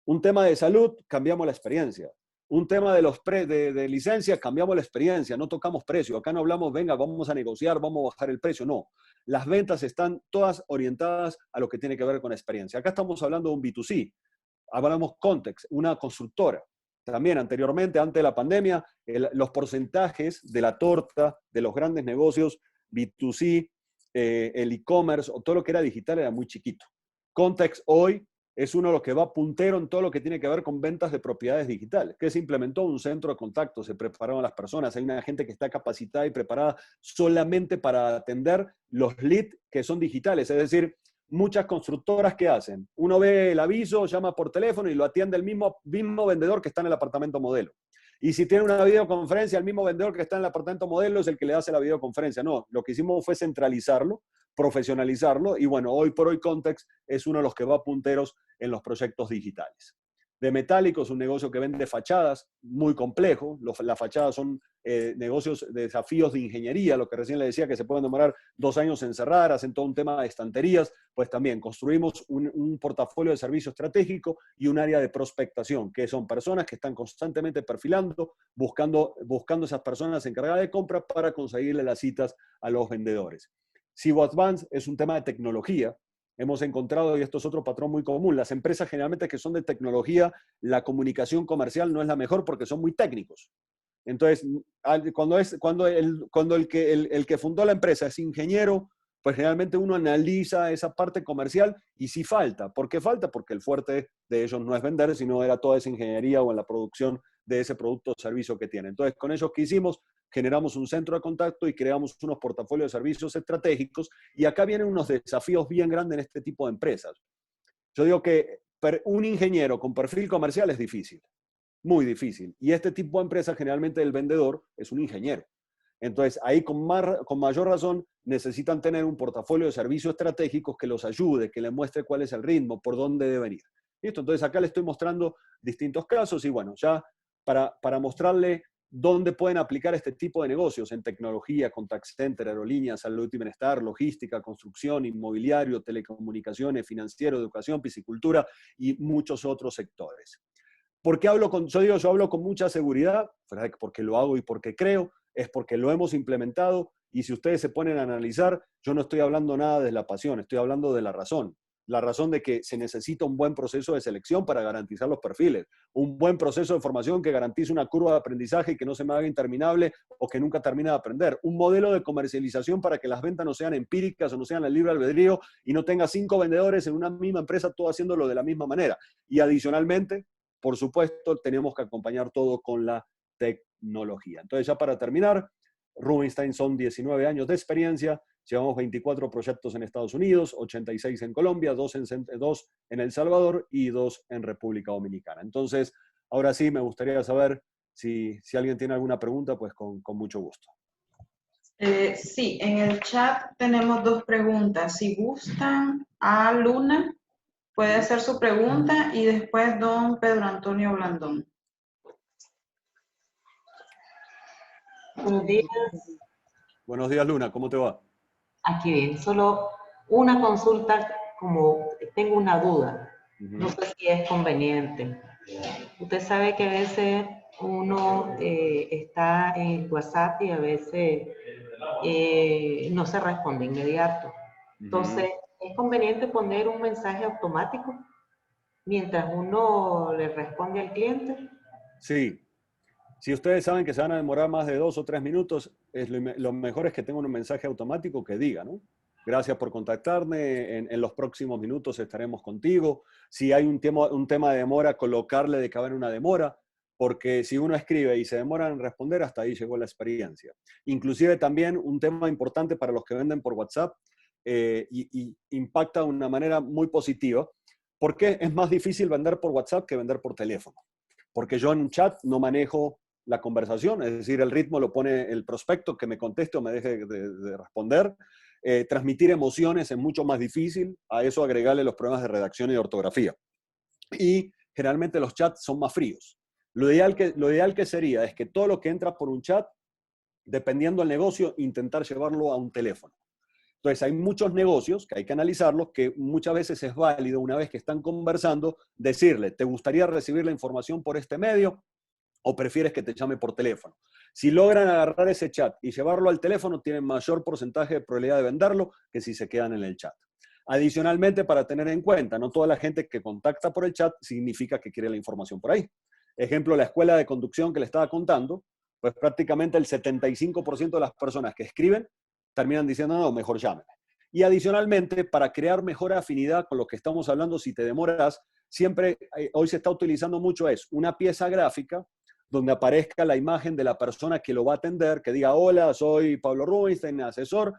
Un tema de salud, cambiamos la experiencia. Un tema de licencia, cambiamos la experiencia. No tocamos precio. Acá no hablamos, venga, vamos a negociar, vamos a bajar el precio. No. Las ventas están todas orientadas a lo que tiene que ver con experiencia. Acá estamos hablando de un B2C. Hablamos Context, una constructora. También anteriormente, antes de la pandemia, los porcentajes de la torta de los grandes negocios B2C, el e-commerce o todo lo que era digital era muy chiquito. Context hoy es uno de los que va puntero en todo lo que tiene que ver con ventas de propiedades digitales, que se implementó un centro de contacto, se prepararon las personas, hay una gente que está capacitada y preparada solamente para atender los leads que son digitales, es decir, muchas constructoras que hacen, uno ve el aviso, llama por teléfono y lo atiende el mismo vendedor que está en el apartamento modelo. Y si tiene una videoconferencia, el mismo vendedor que está en el apartamento modelo es el que le hace la videoconferencia. No, lo que hicimos fue centralizarlo, profesionalizarlo y bueno, hoy por hoy Context es uno de los que va punteros en los proyectos digitales. De Metálico es un negocio que vende fachadas, muy complejo. Las fachadas son negocios de desafíos de ingeniería, lo que recién le decía que se pueden demorar 2 años en cerrar, hacen todo un tema de estanterías, pues también construimos un portafolio de servicio estratégico y un área de prospectación, que son personas que están constantemente perfilando, buscando esas personas encargadas de compra para conseguirle las citas a los vendedores. Cibo Advance es un tema de tecnología. Hemos encontrado, y esto es otro patrón muy común, las empresas generalmente que son de tecnología, la comunicación comercial no es la mejor porque son muy técnicos. Entonces, cuando el que fundó la empresa es ingeniero, pues generalmente uno analiza esa parte comercial y sí falta. ¿Por qué falta? Porque el fuerte de ellos no es vender, sino era toda esa ingeniería o en la producción de ese producto o servicio que tienen. Entonces, con ellos que hicimos, generamos un centro de contacto y creamos unos portafolios de servicios estratégicos. Y acá vienen unos desafíos bien grandes en este tipo de empresas. Yo digo que un ingeniero con perfil comercial es difícil, muy difícil. Y este tipo de empresas, generalmente el vendedor es un ingeniero. Entonces, ahí con mayor razón necesitan tener un portafolio de servicios estratégicos que los ayude, que les muestre cuál es el ritmo, por dónde deben ir. ¿Listo? Entonces, acá les estoy mostrando distintos casos y bueno, ya para mostrarle ¿dónde pueden aplicar este tipo de negocios? En tecnología, contact center, aerolíneas, salud y bienestar, logística, construcción, inmobiliario, telecomunicaciones, financiero, educación, piscicultura y muchos otros sectores. ¿Por qué hablo con, yo hablo con mucha seguridad? Porque lo hago y porque creo, es porque lo hemos implementado, y si ustedes se ponen a analizar, yo no estoy hablando nada de la pasión, estoy hablando de la razón. La razón de que se necesita un buen proceso de selección para garantizar los perfiles, un buen proceso de formación que garantice una curva de aprendizaje y que no se me haga interminable o que nunca termine de aprender, un modelo de comercialización para que las ventas no sean empíricas o no sean al libre albedrío y no tenga 5 vendedores en una misma empresa todo haciéndolo de la misma manera. Y adicionalmente, por supuesto, tenemos que acompañar todo con la tecnología. Entonces, ya para terminar, Rubinstein son 19 años de experiencia, llevamos 24 proyectos en Estados Unidos, 86 en Colombia, 2 en El Salvador y 2 en República Dominicana. Entonces, ahora sí, me gustaría saber si alguien tiene alguna pregunta, pues con mucho gusto. Sí, en el chat tenemos 2 preguntas. Si gustan, a Luna puede hacer su pregunta y después don Pedro Antonio Blandón. Buenos días. Buenos días, Luna, ¿cómo te va? Aquí bien, solo una consulta, como tengo una duda, no sé si es conveniente. Usted sabe que a veces uno está en WhatsApp y a veces no se responde inmediato. Entonces, ¿es conveniente poner un mensaje automático mientras uno le responde al cliente? Sí. Si ustedes saben que se van a demorar más de 2 o 3 minutos, lo mejor es que tengan un mensaje automático que diga, ¿no? Gracias por contactarme, en los próximos minutos estaremos contigo. Si hay un tema de demora, colocarle de que va a haber una demora, porque si uno escribe y se demora en responder, hasta ahí llegó la experiencia. Inclusive también un tema importante para los que venden por WhatsApp y impacta de una manera muy positiva, porque es más difícil vender por WhatsApp que vender por teléfono. Porque yo en un chat no manejo la conversación, es decir, el ritmo lo pone el prospecto que me conteste o me deje de responder. Transmitir emociones es mucho más difícil, a eso agregarle los problemas de redacción y de ortografía. Y generalmente los chats son más fríos. Lo ideal que sería es que todo lo que entra por un chat, dependiendo del negocio, intentar llevarlo a un teléfono. Entonces, hay muchos negocios que hay que analizarlos, que muchas veces es válido, una vez que están conversando, decirle, ¿te gustaría recibir la información por este medio o prefieres que te llame por teléfono? Si logran agarrar ese chat y llevarlo al teléfono, tienen mayor porcentaje de probabilidad de venderlo que si se quedan en el chat. Adicionalmente, para tener en cuenta, no toda la gente que contacta por el chat significa que quiere la información por ahí. Ejemplo, la escuela de conducción que le estaba contando, pues prácticamente el 75% de las personas que escriben terminan diciendo, no, mejor llámeme. Y adicionalmente, para crear mejor afinidad con lo que estamos hablando, si te demoras, siempre, hoy se está utilizando mucho una pieza gráfica donde aparezca la imagen de la persona que lo va a atender, que diga, hola, soy Pablo Rubinstein, asesor,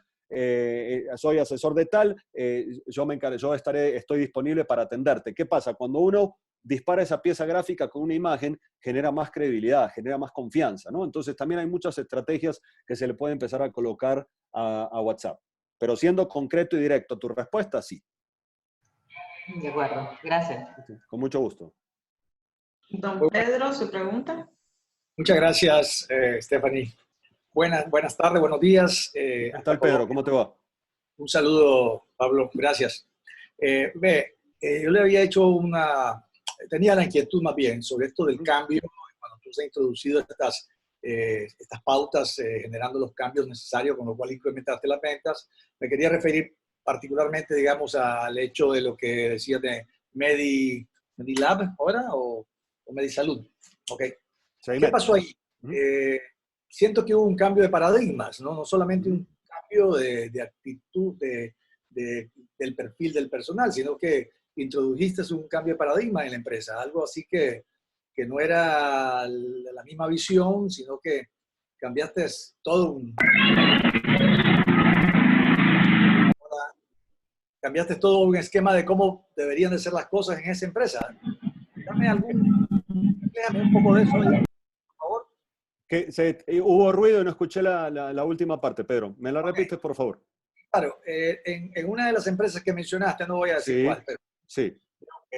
soy asesor de tal, estoy disponible para atenderte. ¿Qué pasa? Cuando uno dispara esa pieza gráfica con una imagen, genera más credibilidad, genera más confianza, ¿no? Entonces también hay muchas estrategias que se le puede empezar a colocar a WhatsApp. Pero siendo concreto y directo, tu respuesta, sí. De acuerdo, gracias. Con mucho gusto. Don Pedro, ¿su pregunta? Muchas gracias, Stephanie. Buenas tardes, buenos días. ¿Qué tal, Pedro? ¿Cómo te va? Un saludo, Pablo. Gracias. Yo le había hecho tenía la inquietud más bien sobre esto del cambio, cuando tú has introducido estas pautas, generando los cambios necesarios, con lo cual incrementaste las ventas. Me quería referir particularmente, digamos, al hecho de lo que decías de Medilab, ¿ahora? ¿O Medisalud? Ok. ¿Qué pasó ahí? Siento que hubo un cambio de paradigmas, ¿no? No solamente un cambio de actitud del perfil del personal, sino que introdujiste un cambio de paradigma en la empresa, algo así que no era la misma visión, sino que cambiaste cambiaste todo un esquema de cómo deberían de ser las cosas en esa empresa. Déjame un poco de eso ahí, por favor. Hubo ruido y no escuché la última parte, Pedro. ¿Me la repites, por favor? Claro, en una de las empresas que mencionaste, no voy a decir cuál, pero sí.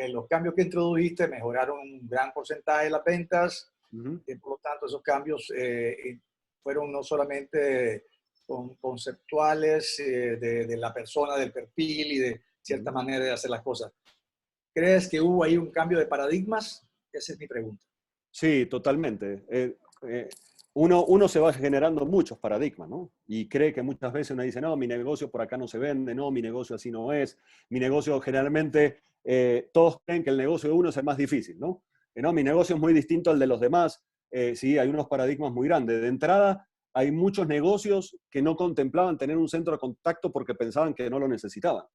Los cambios que introdujiste mejoraron un gran porcentaje de las ventas, Por lo tanto, esos cambios fueron no solamente conceptuales de la persona, del perfil y de cierta manera de hacer las cosas. ¿Crees que hubo ahí un cambio de paradigmas? Esa es mi pregunta. Sí, totalmente. Uno se va generando muchos paradigmas, ¿no? Y cree que muchas veces uno dice, no, mi negocio por acá no se vende, no, mi negocio así no es. Mi negocio generalmente, todos creen que el negocio de uno es el más difícil, ¿no? No, mi negocio es muy distinto al de los demás. Sí, hay unos paradigmas muy grandes. De entrada, hay muchos negocios que no contemplaban tener un centro de contacto porque pensaban que no lo necesitaban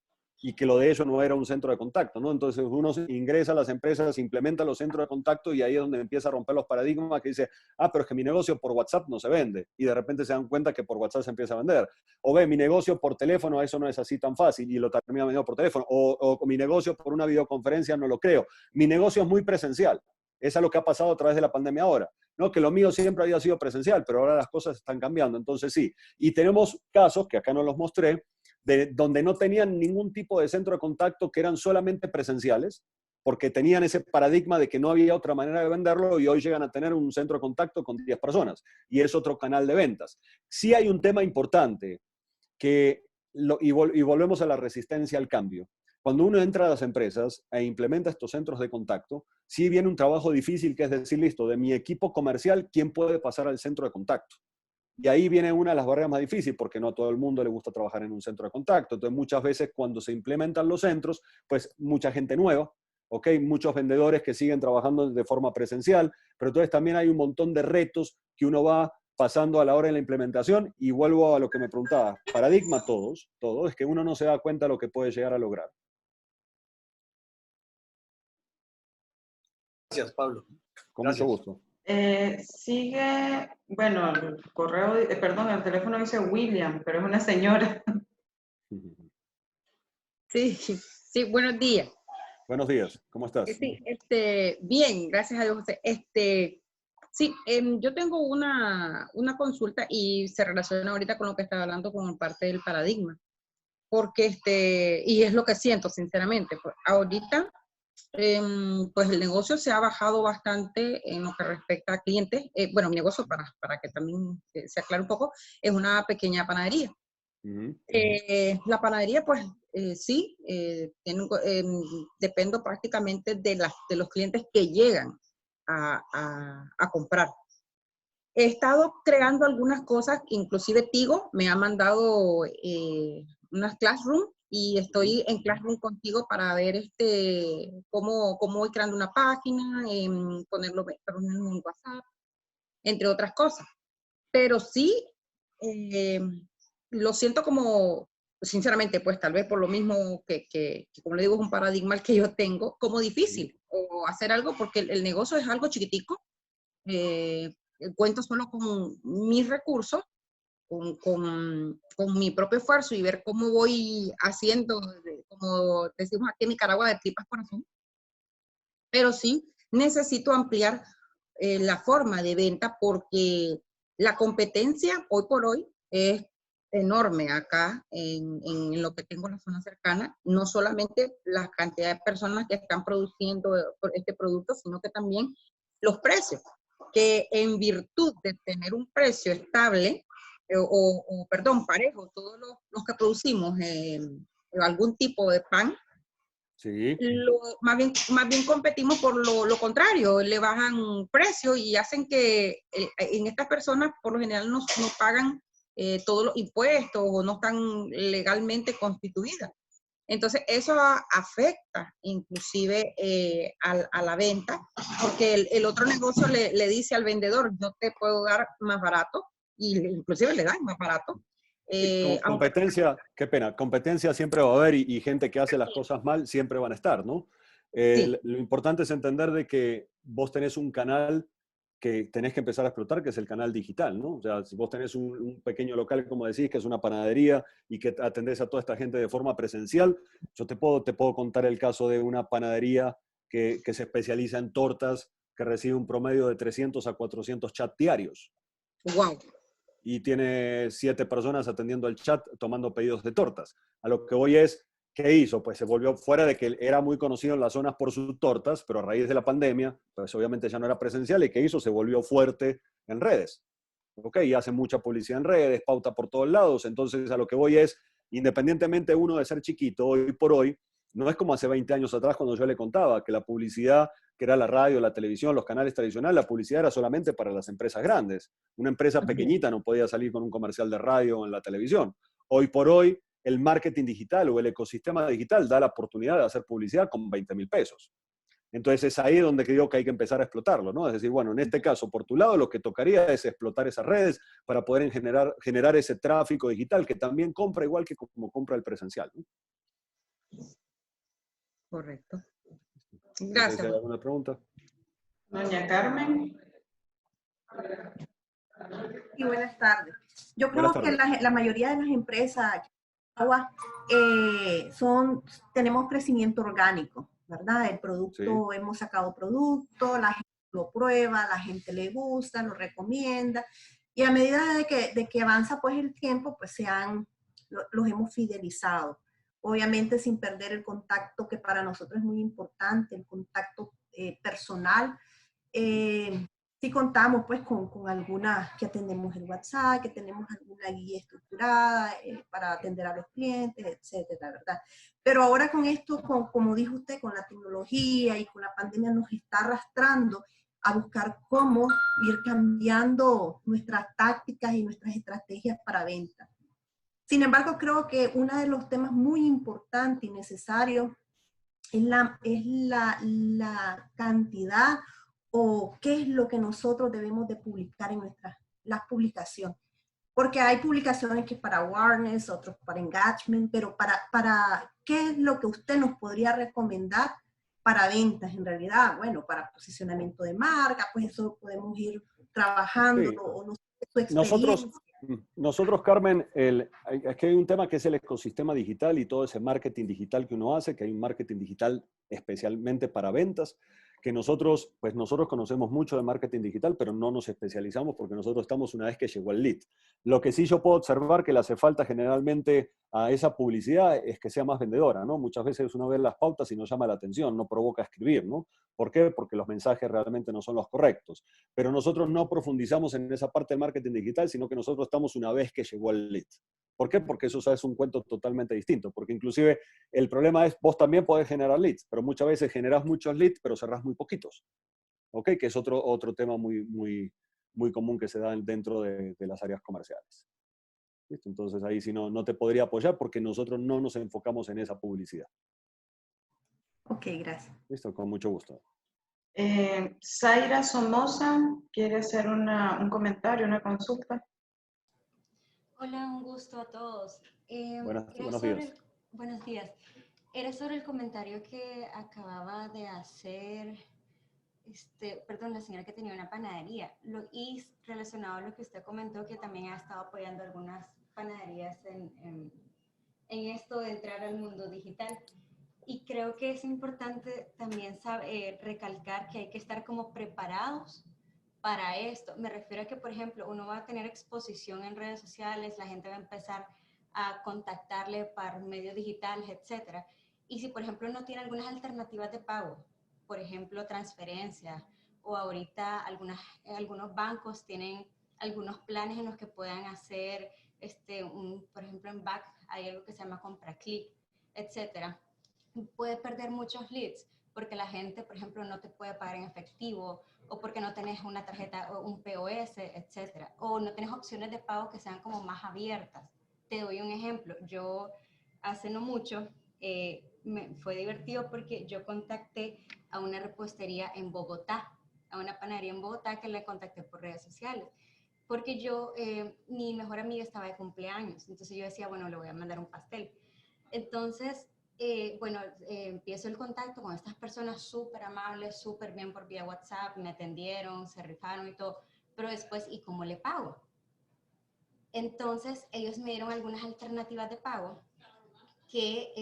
y que lo de ellos no era un centro de contacto, ¿no? Entonces uno ingresa a las empresas, implementa los centros de contacto y ahí es donde empieza a romper los paradigmas que dice, pero es que mi negocio por WhatsApp no se vende. Y de repente se dan cuenta que por WhatsApp se empieza a vender. O ve, mi negocio por teléfono, eso no es así tan fácil y lo termina vendiendo por teléfono. O mi negocio por una videoconferencia no lo creo. Mi negocio es muy presencial. Eso es lo que ha pasado a través de la pandemia ahora. No, que lo mío siempre había sido presencial, pero ahora las cosas están cambiando. Entonces sí. Y tenemos casos, que acá no los mostré, donde no tenían ningún tipo de centro de contacto, que eran solamente presenciales, porque tenían ese paradigma de que no había otra manera de venderlo y hoy llegan a tener un centro de contacto con 10 personas y es otro canal de ventas. Sí hay un tema importante y volvemos a la resistencia al cambio. Cuando uno entra a las empresas e implementa estos centros de contacto, sí viene un trabajo difícil que es decir, listo, de mi equipo comercial, ¿quién puede pasar al centro de contacto? Y ahí viene una de las barreras más difíciles, porque no a todo el mundo le gusta trabajar en un centro de contacto. Entonces, muchas veces cuando se implementan los centros, pues mucha gente nueva, ¿ok? Muchos vendedores que siguen trabajando de forma presencial, pero entonces también hay un montón de retos que uno va pasando a la hora de la implementación. Y vuelvo a lo que me preguntaba, paradigma todo es que uno no se da cuenta de lo que puede llegar a lograr. Gracias, Pablo. Con Gracias. mucho gusto. Sigue, bueno, el correo, perdón, el teléfono dice William, pero es una señora. Sí, sí, buenos días. Buenos días, ¿cómo estás? Sí, bien, gracias a Dios, José. Sí, yo tengo una consulta y se relaciona ahorita con lo que estaba hablando con parte del paradigma, porque y es lo que siento, sinceramente, pues ahorita, pues el negocio se ha bajado bastante en lo que respecta a clientes. Bueno, mi negocio, para que también se aclare un poco, es una pequeña panadería. La panadería, pues sí, dependo prácticamente de los clientes que llegan a comprar. He estado creando algunas cosas, inclusive Tigo me ha mandado unas Classroom y estoy en Classroom contigo para ver cómo voy creando una página, ponerlo en WhatsApp, entre otras cosas. Pero sí, lo siento como, sinceramente, pues tal vez por lo mismo que como le digo, es un paradigma el que yo tengo, como difícil, o hacer algo, porque el negocio es algo chiquitico, cuento solo con mis recursos, con mi propio esfuerzo y ver cómo voy haciendo, como decimos aquí en Nicaragua, de tripas corazón, pero sí necesito ampliar la forma de venta porque la competencia hoy por hoy es enorme acá en lo que tengo en la zona cercana, no solamente la cantidad de personas que están produciendo este producto, sino que también los precios, que en virtud de tener un precio estable, perdón, parejo, todos los que producimos algún tipo de pan, Sí. más bien competimos por lo contrario, le bajan precio y hacen que en estas personas por lo general no pagan todos los impuestos o no están legalmente constituidas. Entonces eso afecta inclusive a la venta, porque el otro negocio le dice al vendedor, yo te puedo dar más barato, y inclusive le dan más barato. Competencia, qué pena, competencia siempre va a haber y gente que hace las cosas mal siempre van a estar, ¿no? Sí. Lo importante es entender de que vos tenés un canal que tenés que empezar a explotar, que es el canal digital, ¿no? O sea, si vos tenés un pequeño local, como decís, que es una panadería y que atendés a toda esta gente de forma presencial, yo te puedo contar el caso de una panadería que se especializa en tortas, que recibe un promedio de 300 a 400 chats diarios. Wow. Y tiene 7 personas atendiendo el chat, tomando pedidos de tortas. A lo que voy es ¿qué hizo? Pues se volvió, fuera de que era muy conocido en las zonas por sus tortas, pero a raíz de la pandemia, pues obviamente ya no era presencial, y ¿qué hizo? Se volvió fuerte en redes. ¿Ok? Y hace mucha publicidad en redes, pauta por todos lados. Entonces, a lo que voy es, independientemente uno de ser chiquito, hoy por hoy, no es como hace 20 años atrás cuando yo le contaba que la publicidad, que era la radio, la televisión, los canales tradicionales, la publicidad era solamente para las empresas grandes. Una empresa pequeñita no podía salir con un comercial de radio en la televisión. Hoy por hoy, el marketing digital o el ecosistema digital da la oportunidad de hacer publicidad con 20.000 pesos. Entonces es ahí donde creo que hay que empezar a explotarlo, ¿no? Es decir, bueno, en este caso, por tu lado, lo que tocaría es explotar esas redes para poder generar ese tráfico digital que también compra igual que como compra el presencial, ¿no? Correcto. No sé si Gracias. hay alguna pregunta. Doña Carmen. Sí, buenas tardes. Yo Buenas creo que tardes. la mayoría de las empresas agua tenemos crecimiento orgánico, ¿verdad? El Sí. producto, hemos sacado producto, la gente lo prueba, la gente le gusta, lo recomienda, y a medida de que avanza pues el tiempo, pues los hemos fidelizado. Obviamente sin perder el contacto que para nosotros es muy importante, el contacto personal. Sí contamos pues con algunas que atendemos el WhatsApp, que tenemos alguna guía estructurada para atender a los clientes, etcétera, ¿verdad? Pero ahora con esto, como dijo usted, con la tecnología y con la pandemia nos está arrastrando a buscar cómo ir cambiando nuestras tácticas y nuestras estrategias para venta. Sin embargo, creo que uno de los temas muy importantes y necesarios es la cantidad o qué es lo que nosotros debemos de publicar en las publicaciones. Porque hay publicaciones que es para awareness, otros para engagement, pero para ¿qué es lo que usted nos podría recomendar para ventas en realidad? Bueno, para posicionamiento de marca, pues eso podemos ir trabajando, Sí. o no sé, su experiencia. Nosotros, Carmen, es que hay un tema que es el ecosistema digital y todo ese marketing digital que uno hace, que hay un marketing digital especialmente para ventas, que nosotros conocemos mucho de marketing digital, pero no nos especializamos porque nosotros estamos una vez que llegó el lead. Lo que sí yo puedo observar que le hace falta generalmente a esa publicidad es que sea más vendedora, ¿no? Muchas veces uno ve las pautas y no llama la atención, no provoca escribir, ¿no? ¿Por qué? Porque los mensajes realmente no son los correctos. Pero nosotros no profundizamos en esa parte del marketing digital, sino que nosotros estamos una vez que llegó el lead. ¿Por qué? Porque eso es un cuento totalmente distinto. Porque inclusive el problema es, vos también podés generar leads, pero muchas veces generás muchos leads, pero cerrás muy poquitos. ¿Ok? Que es otro tema muy común que se da dentro de las áreas comerciales. ¿Listo? Entonces ahí sí no te podría apoyar porque nosotros no nos enfocamos en esa publicidad. Ok, gracias. ¿Listo? Con mucho gusto. Zaira Somoza quiere hacer un comentario, una consulta. Hola, un gusto a todos. Buenos días. Buenos días. Era sobre el comentario que acababa de hacer, la señora que tenía una panadería. Y relacionado a lo que usted comentó, que también ha estado apoyando algunas panaderías en esto de entrar al mundo digital. Y creo que es importante también recalcar que hay que estar como preparados para esto. Me refiero a que, por ejemplo, uno va a tener exposición en redes sociales, la gente va a empezar a contactarle por medios digitales, etc. Y si, por ejemplo, no tiene algunas alternativas de pago, por ejemplo, transferencia, o ahorita algunos bancos tienen algunos planes en los que puedan hacer, por ejemplo, en Back hay algo que se llama compra clic, etc. Puede perder muchos leads porque la gente, por ejemplo, no te puede pagar en efectivo, o porque no tenés una tarjeta o un POS, etcétera, o no tenés opciones de pago que sean como más abiertas. Te doy un ejemplo. Yo hace no mucho fue divertido porque yo contacté a una repostería en Bogotá, a una panadería en Bogotá que le contacté por redes sociales, porque mi mejor amiga estaba de cumpleaños, entonces yo decía, bueno, le voy a mandar un pastel. Entonces, empiezo el contacto con estas personas súper amables, súper bien por vía WhatsApp, me atendieron, se rifaron y todo, pero después, ¿y cómo le pago? Entonces, ellos me dieron algunas alternativas de pago que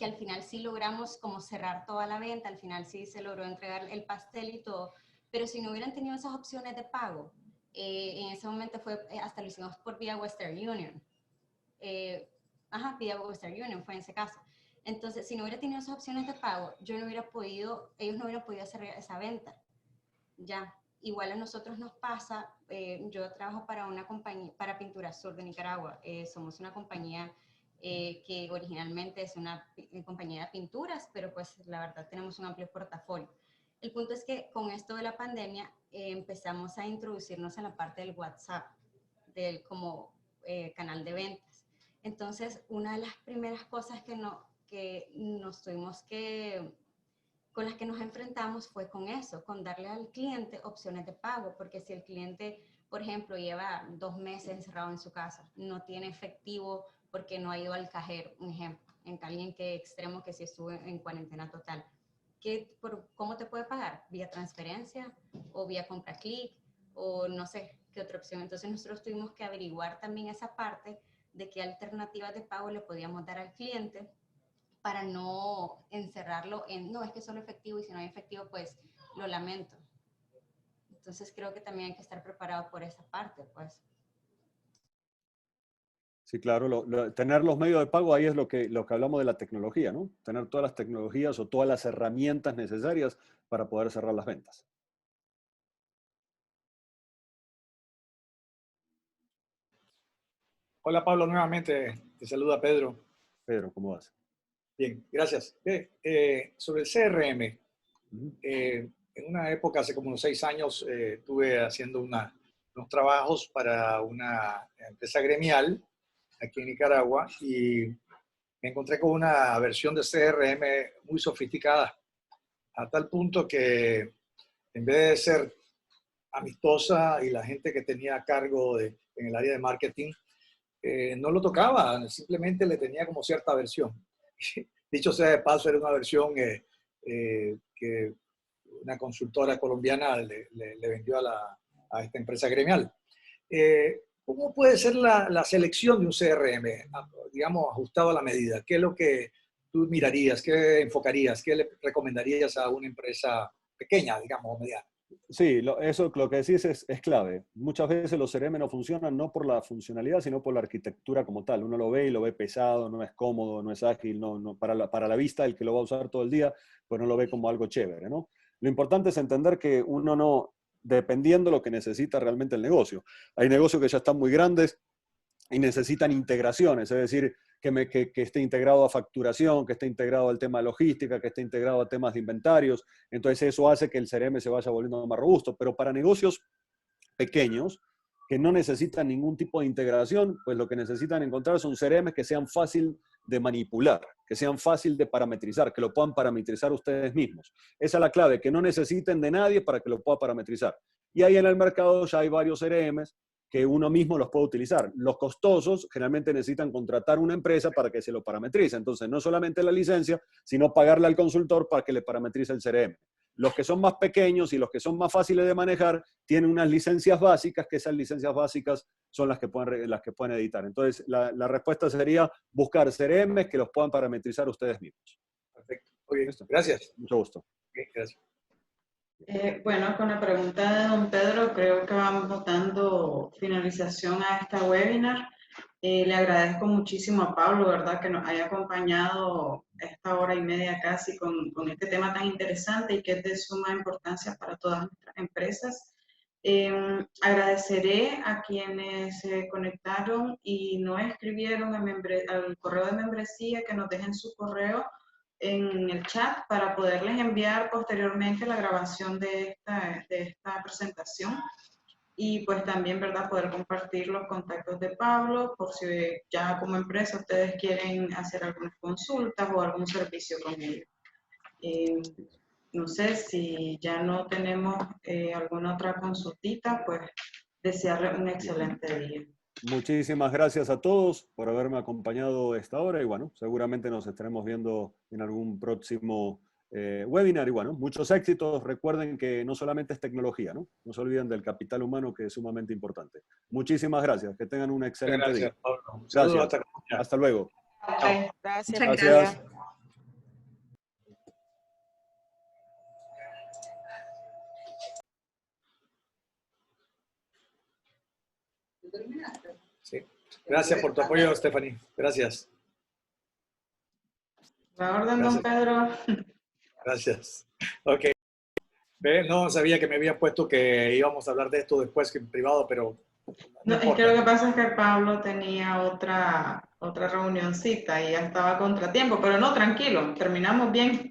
al final sí logramos como cerrar toda la venta, al final sí se logró entregar el pastel y todo, pero si no hubieran tenido esas opciones de pago, en ese momento hasta lo hicimos por vía Western Union. Vía Western Union fue en ese caso. Entonces, si no hubiera tenido esas opciones de pago, ellos no hubieran podido hacer esa venta. Ya, igual a nosotros nos pasa, yo trabajo para una compañía, para Pintura Sur de Nicaragua. Somos una compañía que originalmente es una compañía de pinturas, pero pues la verdad tenemos un amplio portafolio. El punto es que con esto de la pandemia empezamos a introducirnos en la parte del WhatsApp, como canal de ventas. Entonces, una de las primeras cosas con las que nos enfrentamos fue con eso, con darle al cliente opciones de pago, porque si el cliente, por ejemplo, lleva 2 meses encerrado en su casa, no tiene efectivo porque no ha ido al cajero, un ejemplo, en alguien que extremo que sí estuvo en cuarentena total, ¿cómo te puede pagar? ¿Vía transferencia o vía compra clic o no sé qué otra opción? Entonces nosotros tuvimos que averiguar también esa parte de qué alternativas de pago le podíamos dar al cliente para no encerrarlo en, no, es que solo efectivo y si no hay efectivo, pues lo lamento. Entonces creo que también hay que estar preparado por esa parte, pues. Sí, claro, tener los medios de pago, ahí es lo que hablamos de la tecnología, ¿no? Tener todas las tecnologías o todas las herramientas necesarias para poder cerrar las ventas. Hola Pablo, nuevamente te saluda Pedro. Pedro, ¿cómo vas? Bien, gracias. Sobre el CRM, en una época, hace como unos 6 años, estuve haciendo unos trabajos para una empresa gremial aquí en Nicaragua y me encontré con una versión de CRM muy sofisticada, a tal punto que en vez de ser amistosa y la gente que tenía a cargo en el área de marketing, no lo tocaba, simplemente le tenía como cierta versión. Dicho sea de paso, era una versión que una consultora colombiana le vendió a esta empresa gremial. ¿Cómo puede ser la selección de un CRM, digamos, ajustado a la medida? ¿Qué es lo que tú mirarías, qué enfocarías, qué le recomendarías a una empresa pequeña, digamos, o mediana? Sí, eso lo que decís es clave. Muchas veces los CRM no funcionan no por la funcionalidad, sino por la arquitectura como tal. Uno lo ve y lo ve pesado, no es cómodo, no es ágil, para la vista, el que lo va a usar todo el día, pues no lo ve como algo chévere, ¿no? Lo importante es entender que uno no, dependiendo de lo que necesita realmente el negocio. Hay negocios que ya están muy grandes y necesitan integraciones, es decir, que esté integrado a facturación, que esté integrado al tema de logística, que esté integrado a temas de inventarios. Entonces eso hace que el CRM se vaya volviendo más robusto. Pero para negocios pequeños, que no necesitan ningún tipo de integración, pues lo que necesitan encontrar son CRM que sean fácil de manipular, que sean fácil de parametrizar, que lo puedan parametrizar ustedes mismos. Esa es la clave, que no necesiten de nadie para que lo pueda parametrizar. Y ahí en el mercado ya hay varios CRMs que uno mismo los puede utilizar. Los costosos generalmente necesitan contratar una empresa para que se lo parametrice. Entonces, no solamente la licencia, sino pagarle al consultor para que le parametrice el CRM. Los que son más pequeños y los que son más fáciles de manejar tienen unas licencias básicas, que esas licencias básicas son las que pueden editar. Entonces, la respuesta sería buscar CRMs que los puedan parametrizar ustedes mismos. Perfecto. Muy bien. Gracias. Mucho gusto. Okay, gracias. Bueno, con la pregunta de don Pedro, creo que vamos dando finalización a esta webinar. Le agradezco muchísimo a Pablo, ¿verdad?, que nos haya acompañado esta hora y media casi con este tema tan interesante y que es de suma importancia para todas nuestras empresas. Agradeceré a quienes se conectaron y no escribieron al correo de membresía que nos dejen su correo en el chat para poderles enviar posteriormente la grabación de esta presentación y pues también, ¿verdad?, poder compartir los contactos de Pablo por si ya como empresa ustedes quieren hacer algunas consultas o algún servicio con ellos. No sé si ya no tenemos alguna otra consultita, pues desearles un excelente día. Muchísimas gracias a todos por haberme acompañado esta hora y bueno, seguramente nos estaremos viendo en algún próximo webinar y bueno, muchos éxitos. Recuerden que no solamente es tecnología, ¿no? No se olviden del capital humano que es sumamente importante. Muchísimas gracias, que tengan un excelente día. Pablo. Un saludo, gracias. Hasta luego. Chao. Gracias. Gracias. Sí. Gracias por tu apoyo, Stephanie. Gracias. La orden, Gracias. don Pedro. Gracias. Ok. Ve, no sabía que me habían puesto que íbamos a hablar de esto después que en privado, pero No, no es que importa. lo que pasa es que Pablo tenía otra reunioncita y ya estaba a contratiempo, pero no, tranquilo, terminamos bien.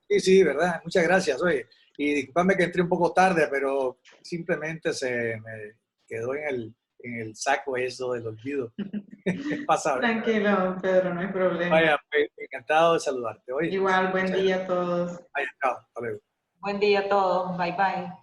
Sí, sí, verdad. Muchas gracias. Oye, y discúlpame que entré un poco tarde, pero simplemente se me quedó en el saco eso del olvido. Pasa, ¿verdad? Tranquilo, don Pedro, no hay problema. Vaya, pues, encantado de saludarte. Oye, Igual, buen muchas día a todos. gracias. Chao, hasta luego. Buen día a todos. Bye bye.